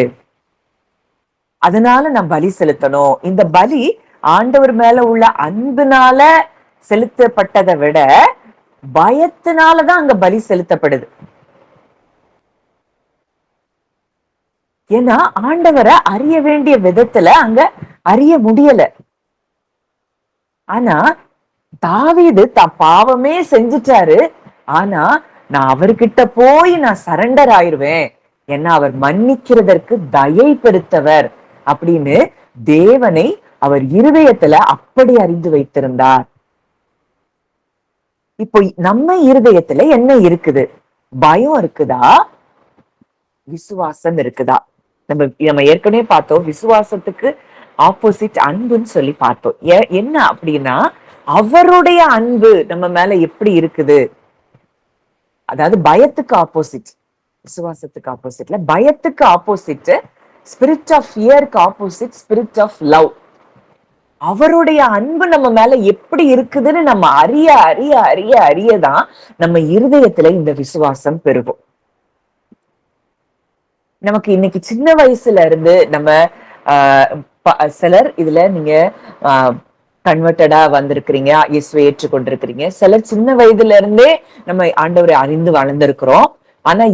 அதனால நான் பலி செலுத்தணும். இந்த பலி ஆண்டவர் மேல உள்ள அன்புனால செலுத்தப்பட்டதை விட பயத்தினாலதான் அங்க பலி செலுத்தப்படுது. ஏன்னா ஆண்டவரை அறிய வேண்டிய விதத்துல அங்க அறிய முடியல. ஆனா தாவீது தான் பாவமே செஞ்சுட்டாரு, ஆனா நான் அவர்கிட்ட போய் நான் சரண்டர் ஆயிருவேன், ஏன்னா அவர் மன்னிக்கிறதற்கு தயை பெருத்தவர் அப்படின்னு தேவனை அவர் இருதயத்துல அப்படி அறிந்து வைத்திருந்தார். இப்போ நம்ம இருதயத்துல என்ன இருக்குது? பயம் இருக்குதா, விசுவாசம் இருக்குதா? நம்ம ஏற்கனவே பார்த்தோம், விசுவாசத்துக்கு ஆப்போசிட் அன்புன்னு சொல்லி பார்த்தோம். என்ன அப்படின்னா, அவருடைய அன்பு நம்ம மேல எப்படி இருக்குது, அதாவது பயத்துக்கு ஆப்போசிட், விசுவாசத்துக்கு ஆப்போசிட்ல பயத்துக்கு ஆப்போசிட், ஸ்பிரிட் ஆஃப் ஃபியருக்கு ஆப்போசிட் ஸ்பிரிட் ஆஃப் லவ். அவருடைய அன்பு நம்ம மேல எப்படி இருக்குதுன்னு நம்ம அறிய அறிய அறிய அறியதான் நம்ம இருதயத்துல இந்த விசுவாசம் பெருகும். நமக்கு இன்னைக்கு சின்ன வயசுல இருந்து நம்ம சிலர் இதுல நீங்க கன்வெர்டடா வந்திருக்கிறீங்க, இயேசுவை ஏற்றுக்கொண்டிருக்கிறீங்க. சிலர் சின்ன வயதுல இருந்தே நம்ம ஆண்டவரை அறிந்து வளர்ந்திருக்கிறோம். ஆனா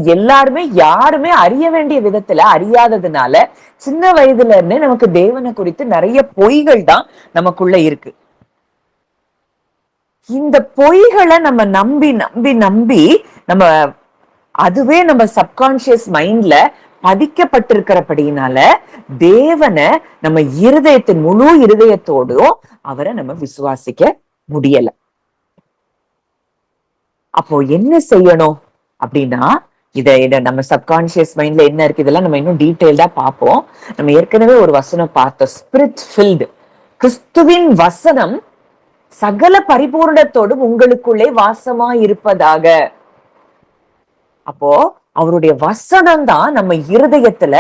யாருமே அறிய வேண்டிய விதத்துல அறியாததுனால சின்ன வயதுல இருந்தே நமக்கு தேவனை குறித்து நிறைய பொய்கள் தான் நமக்குள்ள இருக்கு. இந்த பொய்களை நம்ம நம்பி நம்பி நம்பி நம்ம அதுவே நம்ம சப்கான்சியஸ் மைண்ட்ல பதிக்கப்பட்டிருக்கிறபடினால தேவனை நம்ம இருதயத்தின் முழு இருதயத்தோடும் அவரை நம்ம விசுவாசிக்க முடியல. அப்போ என்ன செய்யணும் அப்படின்னா, இத நம்ம சப்கான்சியஸ் மைண்ட்ல என்ன இருக்கு, இதெல்லாம் நம்ம இன்னும் டீடைல்டா பார்ப்போம். நம்ம ஏற்கனவே ஒரு வசனம் பார்த்தோம், ஸ்பிரிட் ஃபில்டு. கிறிஸ்துவின் வசனம் சகல பரிபூர்ணத்தோடும் உங்களுக்குள்ளே வாசமா இருப்பதாக. அப்போ அவருடைய வசனம் தான் நம்ம இருதயத்துல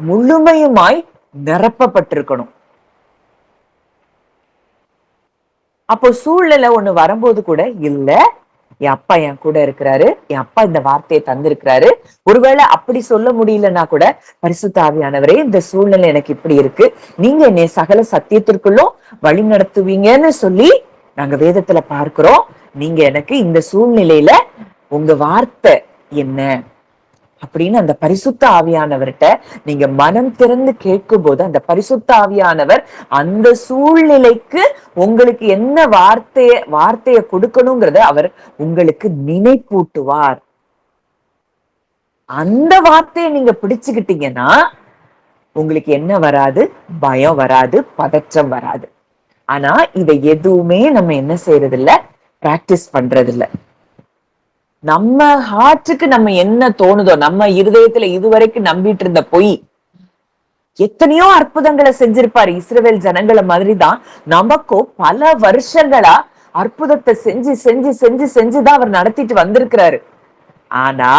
முழுமையுமாய் நிரப்பப்பட்டிருக்கணும். அப்போ சூழ்நிலை ஒண்ணு வரும்போது கூட இல்ல, என் அப்பா என் கூட இருக்கிறாரு, என் அப்பா இந்த வார்த்தையை தந்திருக்கிறாரு. ஒருவேளை அப்படி சொல்ல முடியலன்னா கூட, பரிசுத்த ஆவியானவரே இந்த சூழ்நிலை எனக்கு இப்படி இருக்கு, நீங்க என்னை சகல சத்தியத்திற்குள்ளும் வழி நடத்துவீங்கன்னு சொல்லி நாங்க வேதத்துல பார்க்கிறோம். நீங்க எனக்கு இந்த சூழ்நிலையில உங்க வார்த்தை என்ன அப்படின்னு அந்த பரிசுத்த ஆவியானவர்கிட்ட நீங்க மனம் திறந்து கேட்கும் போது, அந்த பரிசுத்த ஆவியானவர் அந்த சூழ்நிலைக்கு உங்களுக்கு என்ன வார்த்தைய கொடுக்கணுங்கிறத அவர் உங்களுக்கு நினைப்பூட்டுவார். அந்த வார்த்தையை நீங்க பிடிச்சுக்கிட்டீங்கன்னா உங்களுக்கு என்ன வராது? பயம் வராது, பதற்றம் வராது. ஆனா இதை எதுவுமே நம்ம என்ன செய்யறது இல்ல, பிராக்டிஸ் பண்றது இல்ல. நம்ம ஹார்ட்டுக்கு நம்ம என்ன தோணுதோ, நம்ம இருதயத்துல இதுவரைக்கும் நம்பிட்டு இருந்த பொய், எத்தனையோ அற்புதங்களை செஞ்சிருப்பாரு இஸ்ரவேல் ஜனங்களை மாதிரிதான் நமக்கும் பல வருஷங்களா அற்புதத்தை செஞ்சு செஞ்சு செஞ்சு செஞ்சுதான் அவர் நடத்திட்டு வந்திருக்கிறாரு. ஆனா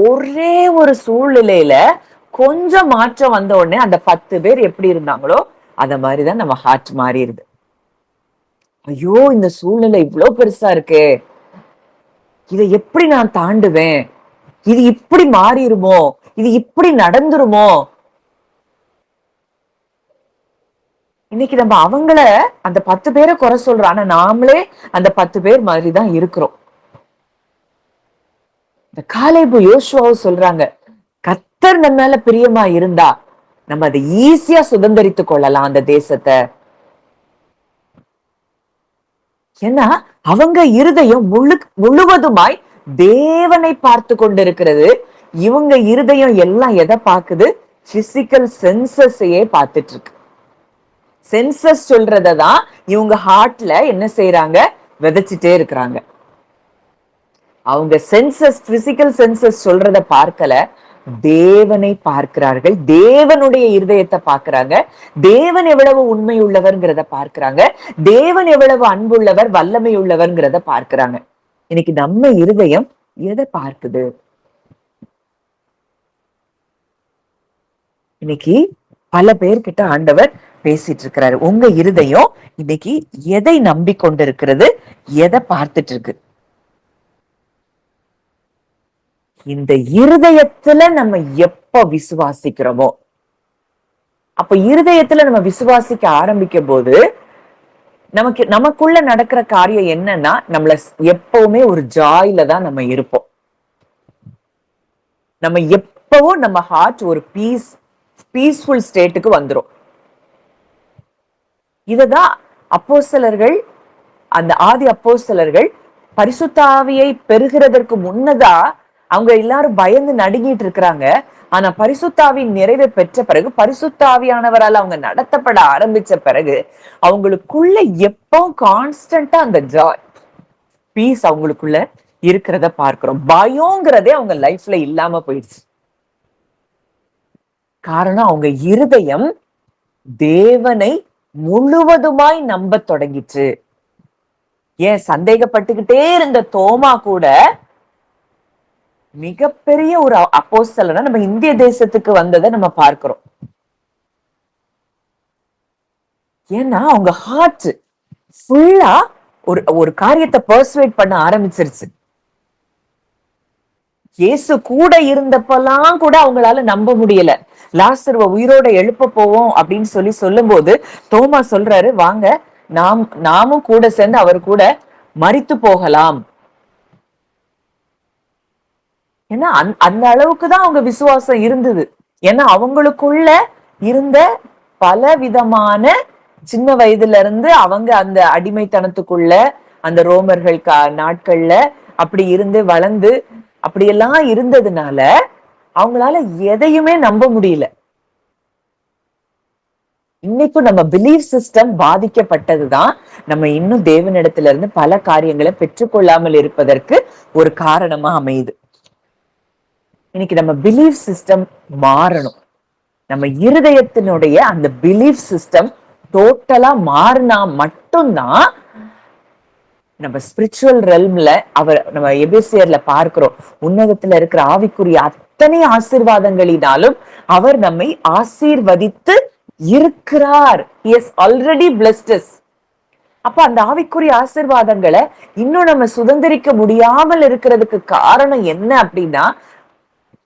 ஒரே ஒரு சூழ்நிலையில கொஞ்சம் மாற்றம் வந்த உடனே அந்த 10 பேர் எப்படி இருந்தாங்களோ அத மாதிரிதான் நம்ம ஹார்ட் மாறிடுது. ஐயோ இந்த சூழ்நிலை இவ்வளவு பெருசா இருக்கே, இதை எப்படி நான் தாண்டுவேன், இது இப்படி மாறிடுமோ, இது இப்படி நடந்துருமோ. இன்னைக்கு நம்ம அவங்கள அந்த 10 பேரை குறை சொல்றோம், ஆனா நாமளே அந்த 10 பேர் மாதிரிதான் இருக்கிறோம். இந்த காலேபு யோசுவாவும் சொல்றாங்க, கர்த்தர் நம்ம மேல பிரியமா இருந்தா நம்ம அதை ஈஸியா சுதந்திரித்து கொள்ளலாம் அந்த தேசத்தை. ஏன்னா அவங்க இருதயம் முழுவதுமாய் தேவனை பார்த்து கொண்டிருக்கிறது. இவங்க இருதயம் எல்லாம் எதை பாக்குது? பிசிக்கல் சென்சஸையே பார்த்துட்டு இருக்கு. சென்சஸ் சொல்றதான் இவங்க ஹார்ட்ல என்ன செய்யறாங்க? விதைச்சிட்டே இருக்கிறாங்க. அவங்க சென்சஸ், பிசிக்கல் சென்சஸ் சொல்றத பார்க்கல, தேவனை பார்க்கிறார்கள். தேவனுடைய இருதயத்தை பார்க்கிறாங்க. தேவன் எவ்வளவு உண்மை உள்ளவர்ங்கிறத பார்க்கிறாங்க. தேவன் எவ்வளவு அன்புள்ளவர், வல்லமை உள்ளவர்ங்கிறத பார்க்கிறாங்க. இன்னைக்கு நம்ம இருதயம் எதை பார்க்குது? இன்னைக்கு பல பேர்கிட்ட ஆண்டவர் பேசிட்டு இருக்கிறாரு. உங்க இருதயம் இன்னைக்கு எதை நம்பிக்கொண்டிருக்கிறது? எதை பார்த்துட்டு இருக்கு? இந்த இருதயத்துல நம்ம எப்ப விசுவாசிக்கிறோமோ, அப்ப இருதயத்துல நம்ம விசுவாசிக்க ஆரம்பிக்கும் போது நமக்குள்ள நடக்கிற காரியம் என்னன்னா, நம்மள எப்பவுமே ஒரு ஜாயில தான் நம்ம இருப்போம். நம்ம எப்பவும் நம்ம ஹார்ட் ஒரு பீஸ்ஃபுல் ஸ்டேட்டுக்கு வந்துரும். இததான் அப்போஸ்தலர்கள், அந்த ஆதி அப்போஸ்தலர்கள் பரிசுத்த ஆவியை பெறுகிறதற்கு முன்னதா அவங்க எல்லாரும் பயந்து நடுங்கிட்டு இருக்கிறாங்க. ஆனா பரிசுத்த ஆவியின் நிறைவை பெற்ற பிறகு, பரிசுத்த ஆவியானவரால் அவங்க நடத்தப்பட ஆரம்பிச்ச பிறகு அவங்களுக்குள்ள எப்பவும் கான்ஸ்டன்டா அந்த ஜாய், பீஸ் அவங்களுக்குள்ள இருக்கிறத பார்க்கிறோம். பயங்கிறதே அவங்க லைஃப்ல இல்லாம போயிடுச்சு. காரணம் அவங்க இருதயம் தேவனை முழுவதுமாய் நம்ப தொடங்கிச்சு. ஏன் சந்தேகப்பட்டுக்கிட்டே இருந்த தோமா கூட மிகப்பெரிய ஒரு அப்போஸ்தலனா நம்ம இந்திய தேசத்துக்கு வந்ததை நம்ம பார்க்கிறோம். ஏன்னா அவங்க ஹார்ட் ஃபுல்லா ஒரு காரியத்தை பர்சுவேட் பண்ண ஆரம்பிச்சிருச்சு. இயேசு கூட இருந்தப்பெல்லாம் கூட அவங்களால நம்ப முடியல. லாசருவ உயிரோட எழுப்ப போவோம் அப்படின்னு சொல்லும் போது தோமா சொல்றாரு, வாங்க நாமும் கூட சேர்ந்து அவர் கூட மரித்து போகலாம். ஏன்னா அந்த அளவுக்குதான் அவங்க விசுவாசம் இருந்தது. ஏன்னா அவங்களுக்குள்ள இருந்த பல விதமான, சின்ன வயதுல இருந்து அவங்க அந்த அடிமைத்தனத்துக்குள்ள அந்த ரோமர்கள் நாட்கள்ல அப்படி இருந்து வளர்ந்து அப்படியெல்லாம் இருந்ததுனால அவங்களால எதையுமே நம்ப முடியல. இன்னைக்கும் நம்ம பிலீஃப் சிஸ்டம் பாதிக்கப்பட்டதுதான் நம்ம இன்னும் தேவனிடத்துல இருந்து பல காரியங்களை பெற்றுக்கொள்ளாமல் இருப்பதற்கு ஒரு காரணமா அமையுது. இன்னைக்கு நம்ம பிலீஃப் சிஸ்டம் மாறணும். நம்ம இருதயத்தினுடைய அந்த பிலீஃப் சிஸ்டம் டோட்டலா மாறினா மட்டும்தான் நம்ம ஸ்பிரிச்சுவல் ரெல்ம்ல நம்ம எபேசியர்ல பார்க்கிறோம், உன்னதத்துல இருக்கிற ஆவிக்குரிய அத்தனை ஆசீர்வாதங்களினாலும் அவர் நம்மை ஆசீர்வதித்து இருக்கிறார். He has already blessed us. அப்ப அந்த ஆவிக்குரிய ஆசீர்வாதங்களை இன்னும் நம்ம சுதந்திரிக்க முடியாமல் இருக்கிறதுக்கு காரணம் என்ன அப்படின்னா,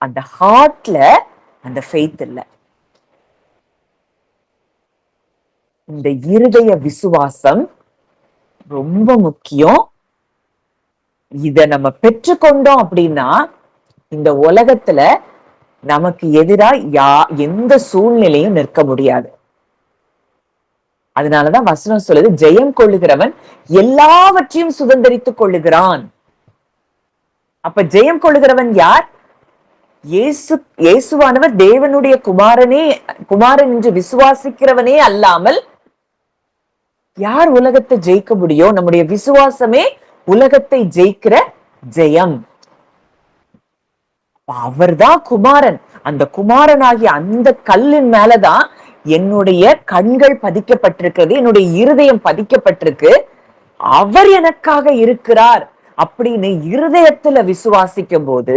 அந்த ஹார்ட்ல அந்த ஃபெய்த் இல்ல. இந்த இருதய விசுவாசம் ரொம்ப முக்கியம். இத நம்ம பெற்றுக்கொண்டோம் அப்படின்னா இந்த உலகத்துல நமக்கு எதிரா எந்த சூழ்நிலையும் நிற்க முடியாது. அதனாலதான் வசனம் சொல்லுது, ஜெயம் கொள்ளுகிறவன் எல்லாவற்றையும் சுதந்திரித்துக் கொள்ளுகிறான். அப்ப ஜெயம் கொள்ளுகிறவன் யார்? இயேசுவானவர் தேவனுடைய குமாரன் என்று விசுவாசிக்கிறவனே அல்லாமல் யார் உலகத்தை ஜெயிக்க முடியும்? நம்முடைய விசுவாசமே உலகத்தை ஜெயிக்கிற ஜெயம். அவர்தான் குமாரன். அந்த குமாரனாகிய அந்த கல்லின் மேலதான் என்னுடைய கண்கள் பதிக்கப்பட்டிருக்கிறது, என்னுடைய இருதயம் பதிக்கப்பட்டிருக்கு. அவர் எனக்காக இருக்கிறார் அப்படின்னு இருதயத்துல விசுவாசிக்கும் போது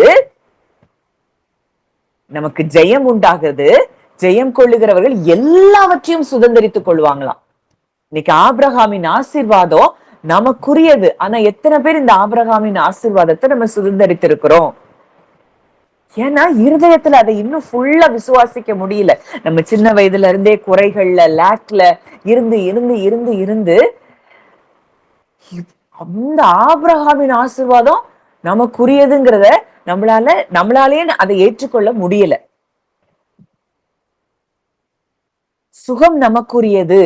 நமக்கு ஜெயம் உண்டாகுது. ஜெயம் கொள்ளுகிறவர்கள் எல்லாவற்றையும் சுதந்திரித்துக் கொள்வாங்களாம். இன்னைக்கு ஆபிரகாமின் ஆசீர்வாதம் நமக்குரியது. ஆனா எத்தனை பேர் இந்த ஆபிரகாமின் ஆசீர்வாதத்தை நம்ம சுதந்திரித்திருக்கிறோம்? ஏன்னா இருதயத்துல அதை இன்னும் ஃபுல்லா விசுவாசிக்க முடியல. நம்ம சின்ன வயதுல இருந்தே குறைகள்ல லேக்ல இருந்து இருந்து இருந்து இருந்து அந்த ஆபிரகாமின் ஆசீர்வாதம் நமக்குரியதுங்கிறத நம்மளாலேயே அதை ஏற்றுக்கொள்ள முடியல. சுகம் நமக்குரியது,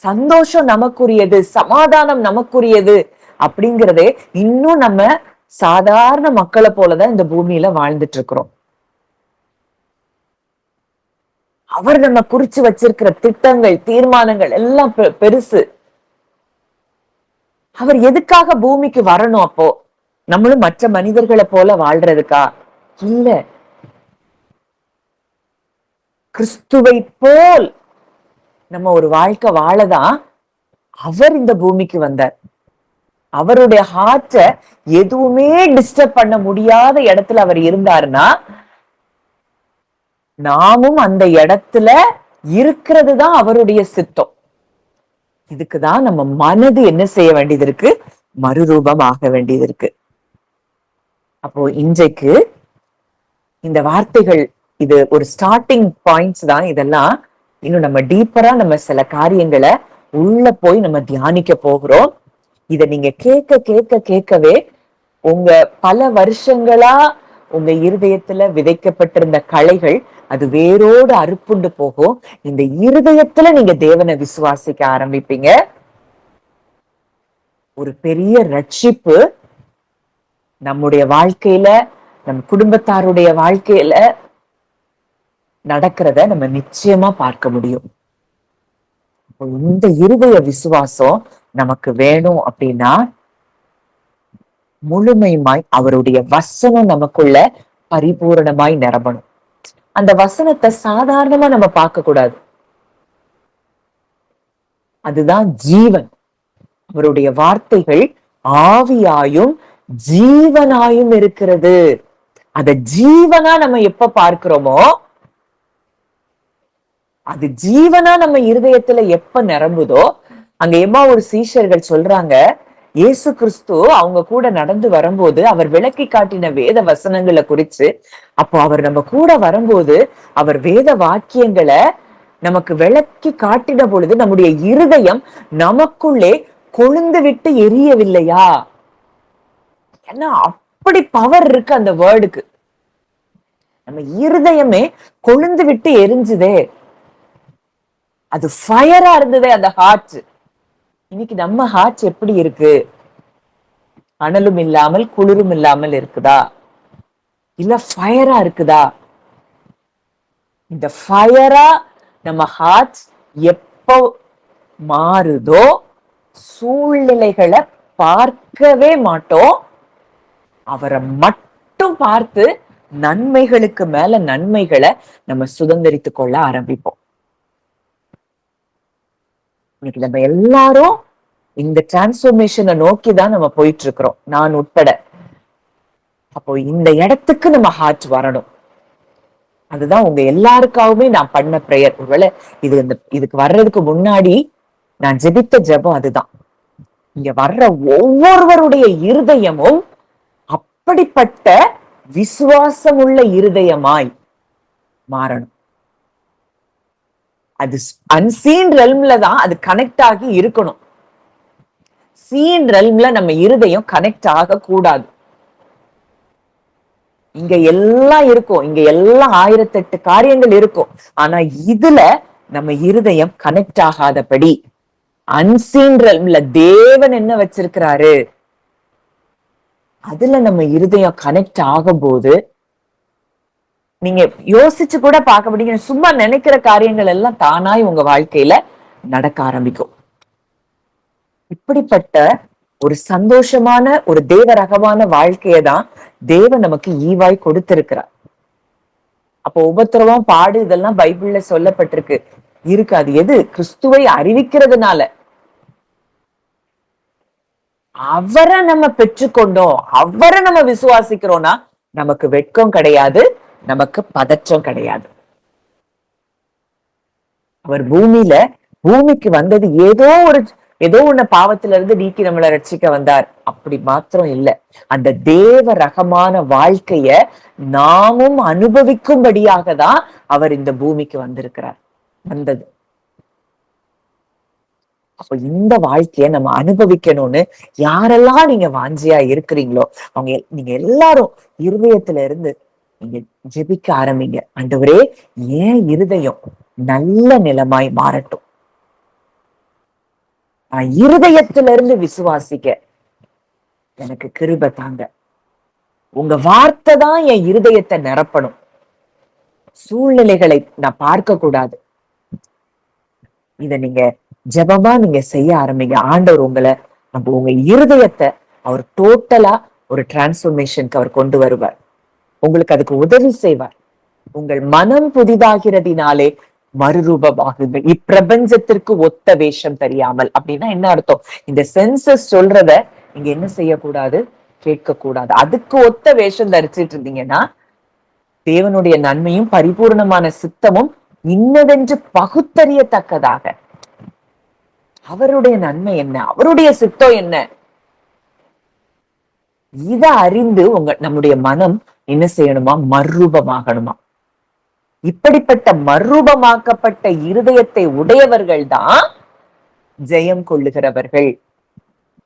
சந்தோஷம் நமக்குரியது, சமாதானம் நமக்குரியது அப்படிங்கிறதே இன்னும் நம்ம சாதாரண மக்களை போலதான் இந்த பூமியில வாழ்ந்துட்டு இருக்கிறோம். அவர் நம்ம குறிச்சு வச்சிருக்கிற திட்டங்கள், தீர்மானங்கள் எல்லாம் பெருசு. அவர் எதுக்காக பூமிக்கு வரணும்? அப்போ நம்மளும் மற்ற மனிதர்களை போல வாழ்றதுக்கா? இல்ல, கிறிஸ்துவை போல் நம்ம ஒரு வாழ்க்கை வாழதான் அவர் இந்த பூமிக்கு வந்தார். அவருடைய ஹார்ட்ட எதுவுமே டிஸ்டர்ப் பண்ண முடியாத இடத்துல அவர் இருந்தாருன்னா நாமும் அந்த இடத்துல இருக்கிறது தான் அவருடைய சித்தம். இதுக்குதான் நம்ம மனது என்ன செய்ய வேண்டியது இருக்கு? மறுரூபம் ஆக வேண்டியது இருக்கு. அப்போ இன்றைக்கு இந்த வார்த்தைகள், இது ஒரு ஸ்டார்டிங் பாயிண்ட்ஸ் தான். இதெல்லாம் இன்னும் நம்ம டீப்பரா நம்ம சில காரியங்களை உள்ள போய் நம்ம தியானிக்க போகிறோம். இத நீங்க கேட்க கேட்க கேட்கவே உங்க பல வருஷங்களா உங்க இருதயத்துல விதைக்கப்பட்டிருந்த களைகள் அது வேரோடு அறுப்புண்டு போகும். இந்த இருதயத்துல நீங்க தேவனை விசுவாசிக்க ஆரம்பிப்பீங்க. ஒரு பெரிய ரட்சிப்பு நம்முடைய வாழ்க்கையில, நம் குடும்பத்தாருடைய வாழ்க்கையில நடக்கிறத நம்ம நிச்சயமா பார்க்க முடியும். இந்த இருதய விசுவாசம் நமக்கு வேணும் அப்படின்னா முழுமையுமாய் அவருடைய வசனம் நமக்குள்ள பரிபூரணமாய் நிரம்பணும். அந்த வசனத்தை சாதாரணமா நம்ம பார்க்க கூடாது. அதுதான் ஜீவன். அவருடைய வார்த்தைகள் ஆவியாயும் ஜீவனாயும் இருக்கிறது. அத ஜீவனா நம்ம எப்ப பார்க்கிறோமோ, அது ஜீவனா நம்ம இருதயத்துல எப்ப நிரம்புதோ, அங்க ஒரு சீஷர்கள் சொல்றாங்க, இயேசு கிறிஸ்து அவங்க கூட நடந்து வரும்போது அவர் விளக்கி காட்டின வேத வசனங்களை குறிச்சு, அப்போ அவர் நம்ம கூட வரும்போது அவர் வேத வாக்கியங்களை நமக்கு விளக்கி காட்டின பொழுது நம்முடைய இருதயம் நமக்குள்ளே கொழுந்து விட்டு எரியவில்லையா? ஏன்னா அப்படி பவர் இருக்கு அந்த வேர்டுக்கு. நம்ம இருதயமே கொழுந்து விட்டு எரிஞ்சுதே, அது ஃபயரா இருந்ததே அந்த ஹார்ட். இன்னைக்கு நம்ம ஹார்ட் எப்படி இருக்கு? அனலும் இல்லாமல் குளிரும் இல்லாமல் இருக்குதா? இல்ல ஃபயரா இருக்குதா? இந்த ஃபயரா நம்ம ஹார்ட் எப்போ மாறுதோ சூழ்நிலைகளை பார்க்கவே மாட்டோம். அவரை மட்டும் பார்த்து நன்மைகளுக்கு மேல நன்மைகளை நம்ம சுதந்திரித்துக் கொள்ள ஆரம்பிப்போம். இன்னைக்கு நம்ம எல்லாரும் இந்த டிரான்ஸ்பர்மேஷனை நோக்கிதான் நம்ம போயிட்டு இருக்கிறோம், நான் உட்பட. அப்போ இந்த இடத்துக்கு நம்ம ஹார்ட் வரணும். அதுதான் உங்க எல்லாருக்காகவுமே நான் பண்ண பிரேயர். ஒருவேளை இதுக்கு வர்றதுக்கு முன்னாடி நான் ஜெபித்த ஜெபம் அதுதான். இங்க வர்ற ஒவ்வொருவருடைய இருதயமும் அப்படிப்பட்ட விசுவாசம் உள்ள இருதயமாய் மாறணும். அது அன்சீன் ரெல்ம்ல தான் அது கனெக்ட் ஆகி இருக்கணும். சீன் ரெல்ம்ல நம்ம இருதயம் கனெக்ட் ஆக கூடாது. இங்க எல்லாம் இருக்கும், இங்க எல்லாம் 1008 காரியங்கள் இருக்கும். ஆனா இதுல நம்ம இருதயம் கனெக்ட் ஆகாதபடி அன்சீன் ரெல்ம்ல தேவன் என்ன வச்சிருக்கிறாரு அதுல நம்ம இருதயம் கனெக்ட் ஆகும் போது நீங்க யோசிச்சு கூட பார்க்க முடியுங்க. சும்மா நினைக்கிற காரியங்கள் எல்லாம் தானாய் உங்க வாழ்க்கையில நடக்க ஆரம்பிக்கும். இப்படிப்பட்ட ஒரு சந்தோஷமான ஒரு தேவ ரகமான வாழ்க்கையதான் தேவன் நமக்கு ஈவாய் கொடுத்திருக்கிறார். அப்போ உபத்திரவம் பாடு இதெல்லாம் பைபிள்ல சொல்லப்பட்டிருக்கு இருக்காது. எது? கிறிஸ்துவை அறிவிக்கிறதுனால. அவரை நம்ம பெற்றுக்கொண்டோம், அவரை நம்ம விசுவாசிக்கிறோம்னா நமக்கு வெட்கம் கிடையாது, நமக்கு பதற்றம் கிடையாது. அவர் பூமிக்கு வந்தது ஏதோ ஒண்ணு பாவத்தில இருந்து நீக்கி நம்மளை ரட்சிக்க வந்தார், அப்படி மாத்திரம் இல்ல. அந்த தேவ ரகமான வாழ்க்கைய நாமும் அனுபவிக்கும்படியாக தான் அவர் இந்த பூமிக்கு வந்தது. அப்ப இந்த வாழ்க்கைய நம்ம அனுபவிக்கணும்னு யாரெல்லாம் நீங்க வாஞ்சியா இருக்கிறீங்களோ நீங்க எல்லாரும் இருதயத்துல இருந்து நீங்க ஜெபிக்க ஆரம்பிங்க. ஆண்டவரே, ஏன் இருதயம் நல்ல நிலமாய் மாறட்டும், நான் இருதயத்திலிருந்து விசுவாசிக்க எனக்கு கிருபை தாங்க. உங்க வார்த்தை தான் என் இருதயத்தை நிரப்பணும். சூழ்நிலைகளை நான் பார்க்க கூடாது. இத நீங்க ஜெபமா நீங்க செய்ய ஆரம்பிங்க. ஆண்டவர் உங்க இருதயத்தை அவர் டோட்டலா ஒரு டிரான்ஸ்பர்மேஷனுக்கு அவர் கொண்டு வருவார். உங்களுக்கு அதுக்கு உதவி செய்வார். உங்கள் மனம் புதிதாகிறதினாலே மறுரூபமாகுங்கள், இப்பிரபஞ்சத்திற்கு ஒத்த வேஷம் தெரியாமல். அப்படின்னா என்ன அர்த்தம்? இந்த சென்சஸ் சொல்றத நீங்க என்ன செய்யக்கூடாது? கேட்க கூடாது. அதுக்கு ஒத்த வேஷம் தரிச்சிட்டு இருந்தீங்கன்னா தேவனுடைய நன்மையும் பரிபூர்ணமான சித்தமும் இன்னதென்று பகுத்தறியத்தக்கதாக அவருடைய நன்மை என்ன, அவருடைய சித்தம் என்ன, இத அறிந்து நம்முடைய மனம் என்ன செய்யணுமா? மறுரூபமாகணுமா. இப்படிப்பட்ட மறுரூபமாக்கப்பட்ட இருதயத்தை உடையவர்கள் தான் ஜெயம் கொள்ளுகிறவர்கள்.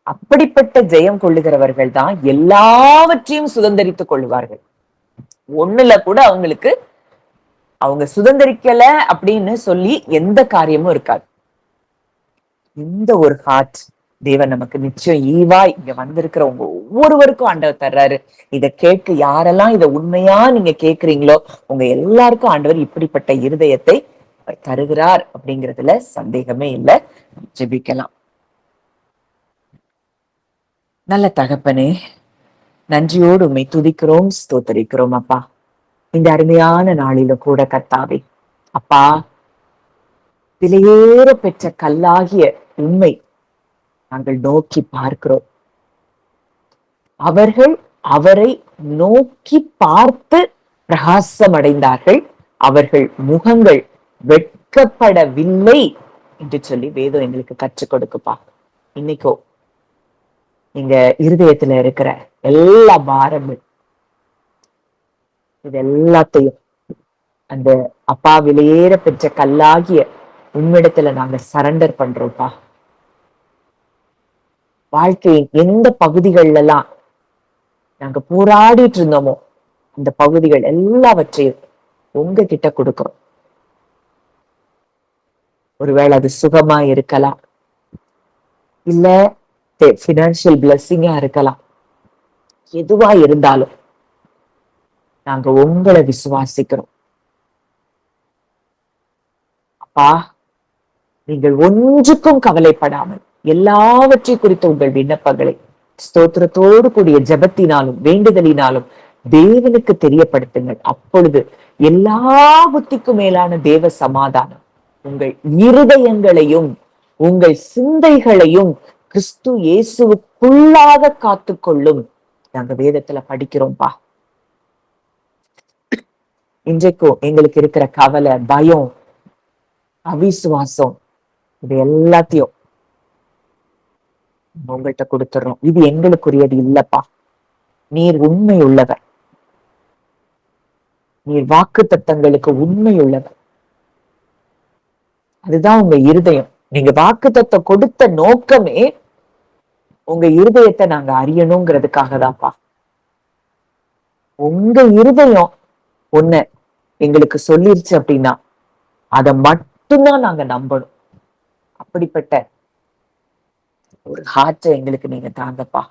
அப்படிப்பட்ட ஜெயம் கொள்ளுகிறவர்கள் தான் எல்லாவற்றையும் சுதந்திரித்துக் கொள்வார்கள். ஒண்ணுல கூட அவங்க சுதந்திரிக்கல அப்படின்னு சொல்லி எந்த காரியமும் இருக்காது. இந்த ஒரு ஹார்ட் தேவன் நமக்கு நிச்சயம் ஈவா இங்க வந்திருக்கிறவங்க ஒவ்வொருவருக்கும் ஆண்டவர் தர்றாரு. இத கேட்க யாரெல்லாம் இத உண்மையா நீங்க கேக்குறீங்களோ உங்க எல்லாருக்கும் ஆண்டவர் இப்படிப்பட்ட இருதயத்தை தருகிறார் அப்படிங்கிறதுல சந்தேகமே இல்லை. ஜெபிக்கலாம். நல்ல தகப்பனே, நன்றியோடு உண்மை துதிக்கிறோம், ஸ்தோத்தரிக்கிறோம். அப்பா, இந்த அருமையான நாளில கூட கர்த்தாவே அப்பா, விலையேற பெற்ற கல்லாகிய உண்மை நாங்கள் நோக்கி பார்க்கிறோம். அவர்கள் அவரை நோக்கி பார்த்து பிரகாசம் அடைந்தார்கள், அவர்கள் முகங்கள் வெட்கப்படவில்லை என்று சொல்லி வேதம் எங்களுக்கு கற்றுக் கொடுக்குப்பா. இன்னைக்கோ நீங்க இருதயத்துல இருக்கிற எல்லா பாரமும் இது எல்லாத்தையும் அந்த அப்பா விலையேற பெற்ற கல்லாகிய உம்மிடத்துல நாங்க சரண்டர் பண்றோம்ப்பா. வாழ்க்கையின் எந்த பகுதிகள்ல எல்லாம் நாங்க போராடிட்டு இருந்தோமோ அந்த பகுதிகள் எல்லாவற்றையும் உங்ககிட்ட கொடுக்கிறோம். ஒருவேளை அது சுகமா இருக்கலாம், இல்ல பினான்சியல் பிளஸ்ஸிங்கா இருக்கலாம். எதுவா இருந்தாலும் நாங்க உங்களை விசுவாசிக்கிறோம். அப்பா, நீங்கள் ஒன்றுக்கும் கவலைப்படாமல் எல்லாவற்றை குறித்த உங்கள் விண்ணப்பங்களை ஸ்தோத்திரத்தோடு கூடிய ஜெபத்தினாலும் வேண்டுதலினாலும் தேவனுக்கு தெரியப்படுத்துங்கள். அப்பொழுது எல்லா புத்திக்கும் மேலான தேவ சமாதானம் உங்கள் இருதயங்களையும் உங்கள் சிந்தைகளையும் கிறிஸ்து இயேசுவுக்குள்ளாக காத்துக்கொள்ளும். நாங்க வேதத்துல படிக்கிறோம்ப்பா. இன்றைக்கும் எங்களுக்கு இருக்கிற கவலை, பயம், அவிசுவாசம், இது எல்லாத்தையும் உங்கள்கிட்ட கொடுத்துடுறோம். இது எங்களுக்குரியது இல்லப்பா. நீர் உண்மை உள்ளவர். நீர் வாக்கு தத்தங்களுக்கு உண்மை உள்ளவர். அதுதான் உங்க இருதயம். நீங்க வாக்கு தத்தம் கொடுத்த நோக்கமே உங்க இருதயத்தை நாங்க அறியணுங்கிறதுக்காக தான்ப்பா. உங்க இருதயம் ஒண்ணு எங்களுக்கு சொல்லிருச்சு அப்படின்னா அதை மட்டும்தான் நாங்க நம்பணும். அப்படிப்பட்ட ஒரு ஹார்ட்டை எங்களுக்கு நீங்க தாங்கப்பா.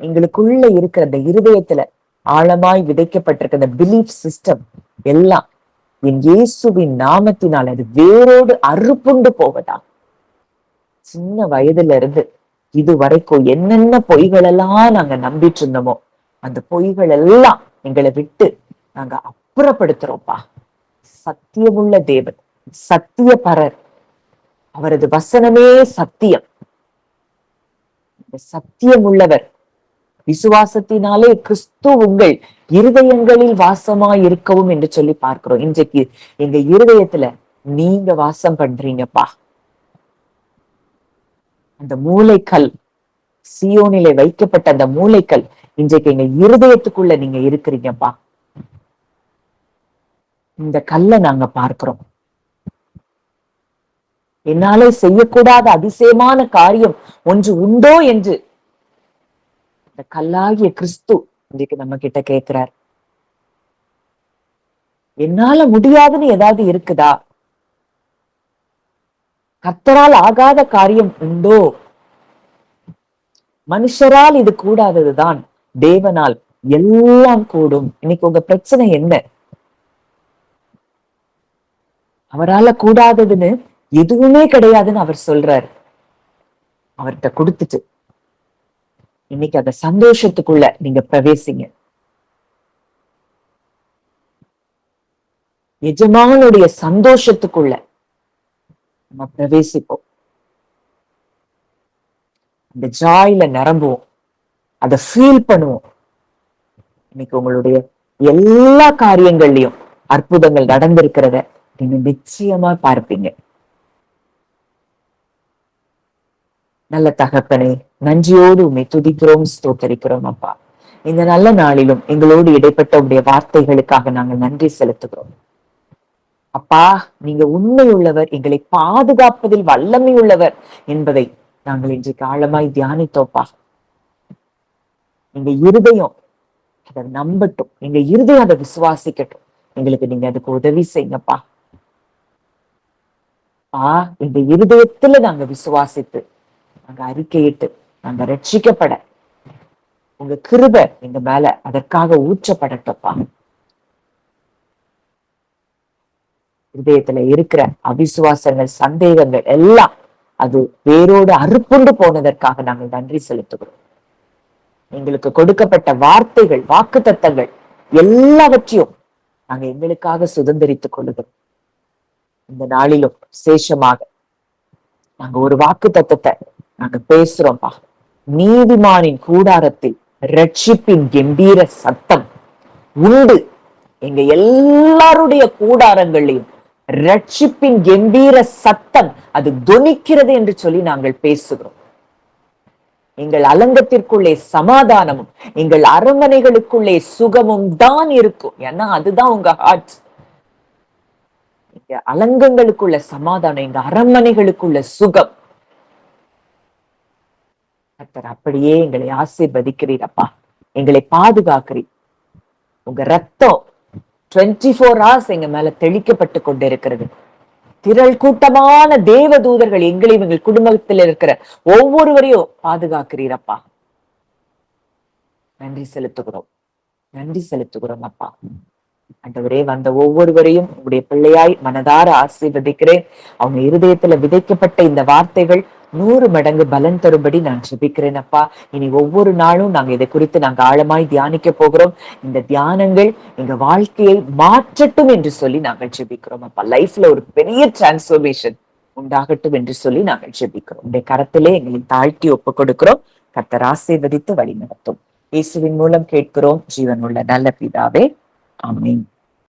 எங்களுக்குள்ள இருக்கிற அந்த இருதயத்துல ஆழமாய் விதைக்கப்பட்டிருக்க அந்த பிலீஃப் சிஸ்டம் எல்லாம் என் இயேசுவின் நாமத்தினால் அது வேரோடு அறுப்புண்டு போவதா. சின்ன வயதுல இருந்து இது வரைக்கும் என்னென்ன பொய்கள் எல்லாம் நாங்க நம்பிட்டு இருந்தோமோ அந்த பொய்கள் எல்லாம் எங்களை விட்டு நாங்க அப்புறப்படுத்துறோம்ப்பா. சத்தியமுள்ள தேவன், சத்திய பரர், அவரது வசனமே சத்தியம். சத்தியம் உள்ளவர். விசுவாசத்தினாலே கிறிஸ்து உங்கள் இருதயங்களில் வாசமா இருக்கவும் என்று சொல்லி பார்க்கிறோம். இன்றைக்கு எங்க இருதயத்துல நீங்க வாசம் பண்றீங்கப்பா. அந்த மூளைக்கல், சியோனிலே வைக்கப்பட்ட அந்த மூளைக்கல் இன்றைக்கு எங்க இருதயத்துக்குள்ள நீங்க இருக்கிறீங்கப்பா. இந்த கல்லை நாங்க பார்க்கிறோம். என்னாலே செய்யக்கூடாத அதிசயமான காரியம் ஒன்று உண்டோ என்று இந்த கல்லாகிய கிறிஸ்து இன்றைக்கு நம்ம கிட்ட கேட்கிறார். என்னால முடியாதுன்னு ஏதாவது இருக்குதா? கர்த்தரால் ஆகாத காரியம் உண்டோ? மனுஷரால் இது கூடாததுதான், தேவனால் எல்லாம் கூடும். இன்னைக்கு உங்க பிரச்சனை என்ன? அவரால கூடாததுன்னு எதுவுமே கிடையாதுன்னு அவர் சொல்றாரு. அவர்கிட்ட கொடுத்துட்டு இன்னைக்கு அந்த சந்தோஷத்துக்குள்ள நீங்க பிரவேசிங்க. எஜமானுடைய சந்தோஷத்துக்குள்ள நம்ம பிரவேசிப்போம். அந்த ஜாயில நிரம்புவோம், அதை ஃபீல் பண்ணுவோம். இன்னைக்கு உங்களுடைய எல்லா காரியங்கள்லயும் அற்புதங்கள் நடந்திருக்கிறத நீங்க நிச்சயமா பார்ப்பீங்க. நல்ல தகப்பனே, நன்றியோடு உண்மை துதிக்கிறோம், ஸ்தோத்தரிக்கிறோம் அப்பா. இந்த நல்ல நாளிலும் எங்களோடு இடைப்பட்ட உடைய வார்த்தைகளுக்காக நாங்கள் நன்றி செலுத்துகிறோம் அப்பா. நீங்க உண்மை உள்ளவர், எங்களை பாதுகாப்பதில் வல்லமை உள்ளவர் என்பதை நாங்கள் இன்றைக்கு ஆழமாய் தியானித்தோப்பா. எங்க இருதயம் அதை நம்பட்டும், எங்க இருதயம் அதை விசுவாசிக்கட்டும். எங்களுக்கு நீங்க அதுக்கு உதவி செய்யுங்கப்பா. எங்க இருதயத்துல நாங்க விசுவாசித்து நாங்க அறிக்கையிட்டு நாங்க ரட்சிக்கப்பட உங்க கிருபை எங்க மேல அதற்காக ஊற்றப்படட்டப்பா. இதயத்துல இருக்கிற அவிசுவாசங்கள், சந்தேகங்கள் எல்லாம் அது வேரோடு அறுப்புண்டு போனதற்காக நாங்கள் நன்றி செலுத்துகிறோம். எங்களுக்கு கொடுக்கப்பட்ட வார்த்தைகள், வாக்கு தத்தங்கள் எல்லாவற்றையும் நாங்க எங்களுக்காக சுதந்திரித்துக் கொள்ளுகிறோம். இந்த நாளிலும் விசேஷமாக நாங்க ஒரு வாக்கு தத்தத்தை நாங்க பேசுறோம்ப்பா. நீதிமானின் கூடாரத்தில் ரட்சிப்பின் கம்பீர சத்தம் உண்டு. எங்க எல்லாருடைய கூடாரங்களையும் ரட்சிப்பின் கம்பீர சத்தம் அது தொனிக்கிறது என்று சொல்லி நாங்கள் பேசுகிறோம். எங்கள் அலங்கத்திற்குள்ளே சமாதானமும் எங்கள் அரண்மனைகளுக்குள்ளே சுகமும் தான் இருக்கும். ஏன்னா அதுதான் உங்க ஹார்ட். எங்க அலங்கங்களுக்குள்ள சமாதானம், எங்க அரண்மனைகளுக்குள்ள சுகம். அப்படியே எங்களை ஆசீர்வதிக்கிறீரப்பா, எங்களை பாதுகாக்கிறீர். உங்க ரத்தம் 24 hours எங்க மேல தெளிக்கப்பட்டு கொண்டு இருக்கிறது. திரள் கூட்டமான தேவ தூதர்கள் எங்களையும் எங்கள் குடும்பத்தில் இருக்கிற ஒவ்வொருவரையும் பாதுகாக்கிறீரப்பா. நன்றி செலுத்துகிறோம், நன்றி செலுத்துகிறோம் அப்பா. ஆண்டவரே, வந்த ஒவ்வொருவரையும் உங்களுடைய பிள்ளையாய் மனதார ஆசீர்வதிக்கிறேன். அவங்க இருதயத்துல விதைக்கப்பட்ட இந்த வார்த்தைகள் 100 மடங்கு பலன் தரும்படி நான் ஜெபிக்கிறேன் அப்பா. இனி ஒவ்வொரு நாளும் நாங்க இதை குறித்து நாங்க ஆழமாய் தியானிக்க போகிறோம். இந்த தியானங்கள் எங்க வாழ்க்கையை மாற்றட்டும் என்று சொல்லி நாங்கள் ஜெபிக்கிறோம் அப்பா. லைஃப்ல ஒரு பெரிய டிரான்ஸ்பர்மேஷன் உண்டாகட்டும் என்று சொல்லி நாங்கள் ஜெபிக்கிறோம். உடைய கரத்திலே எங்களை தாழ்த்தி ஒப்புக் கொடுக்கிறோம். கர்த்தர் ஆசீர்வதித்து வழி நடத்தும். இயேசுவின் மூலம் கேட்கிறோம் ஜீவனுள்ள நல்ல பிதாவே, ஆமென்.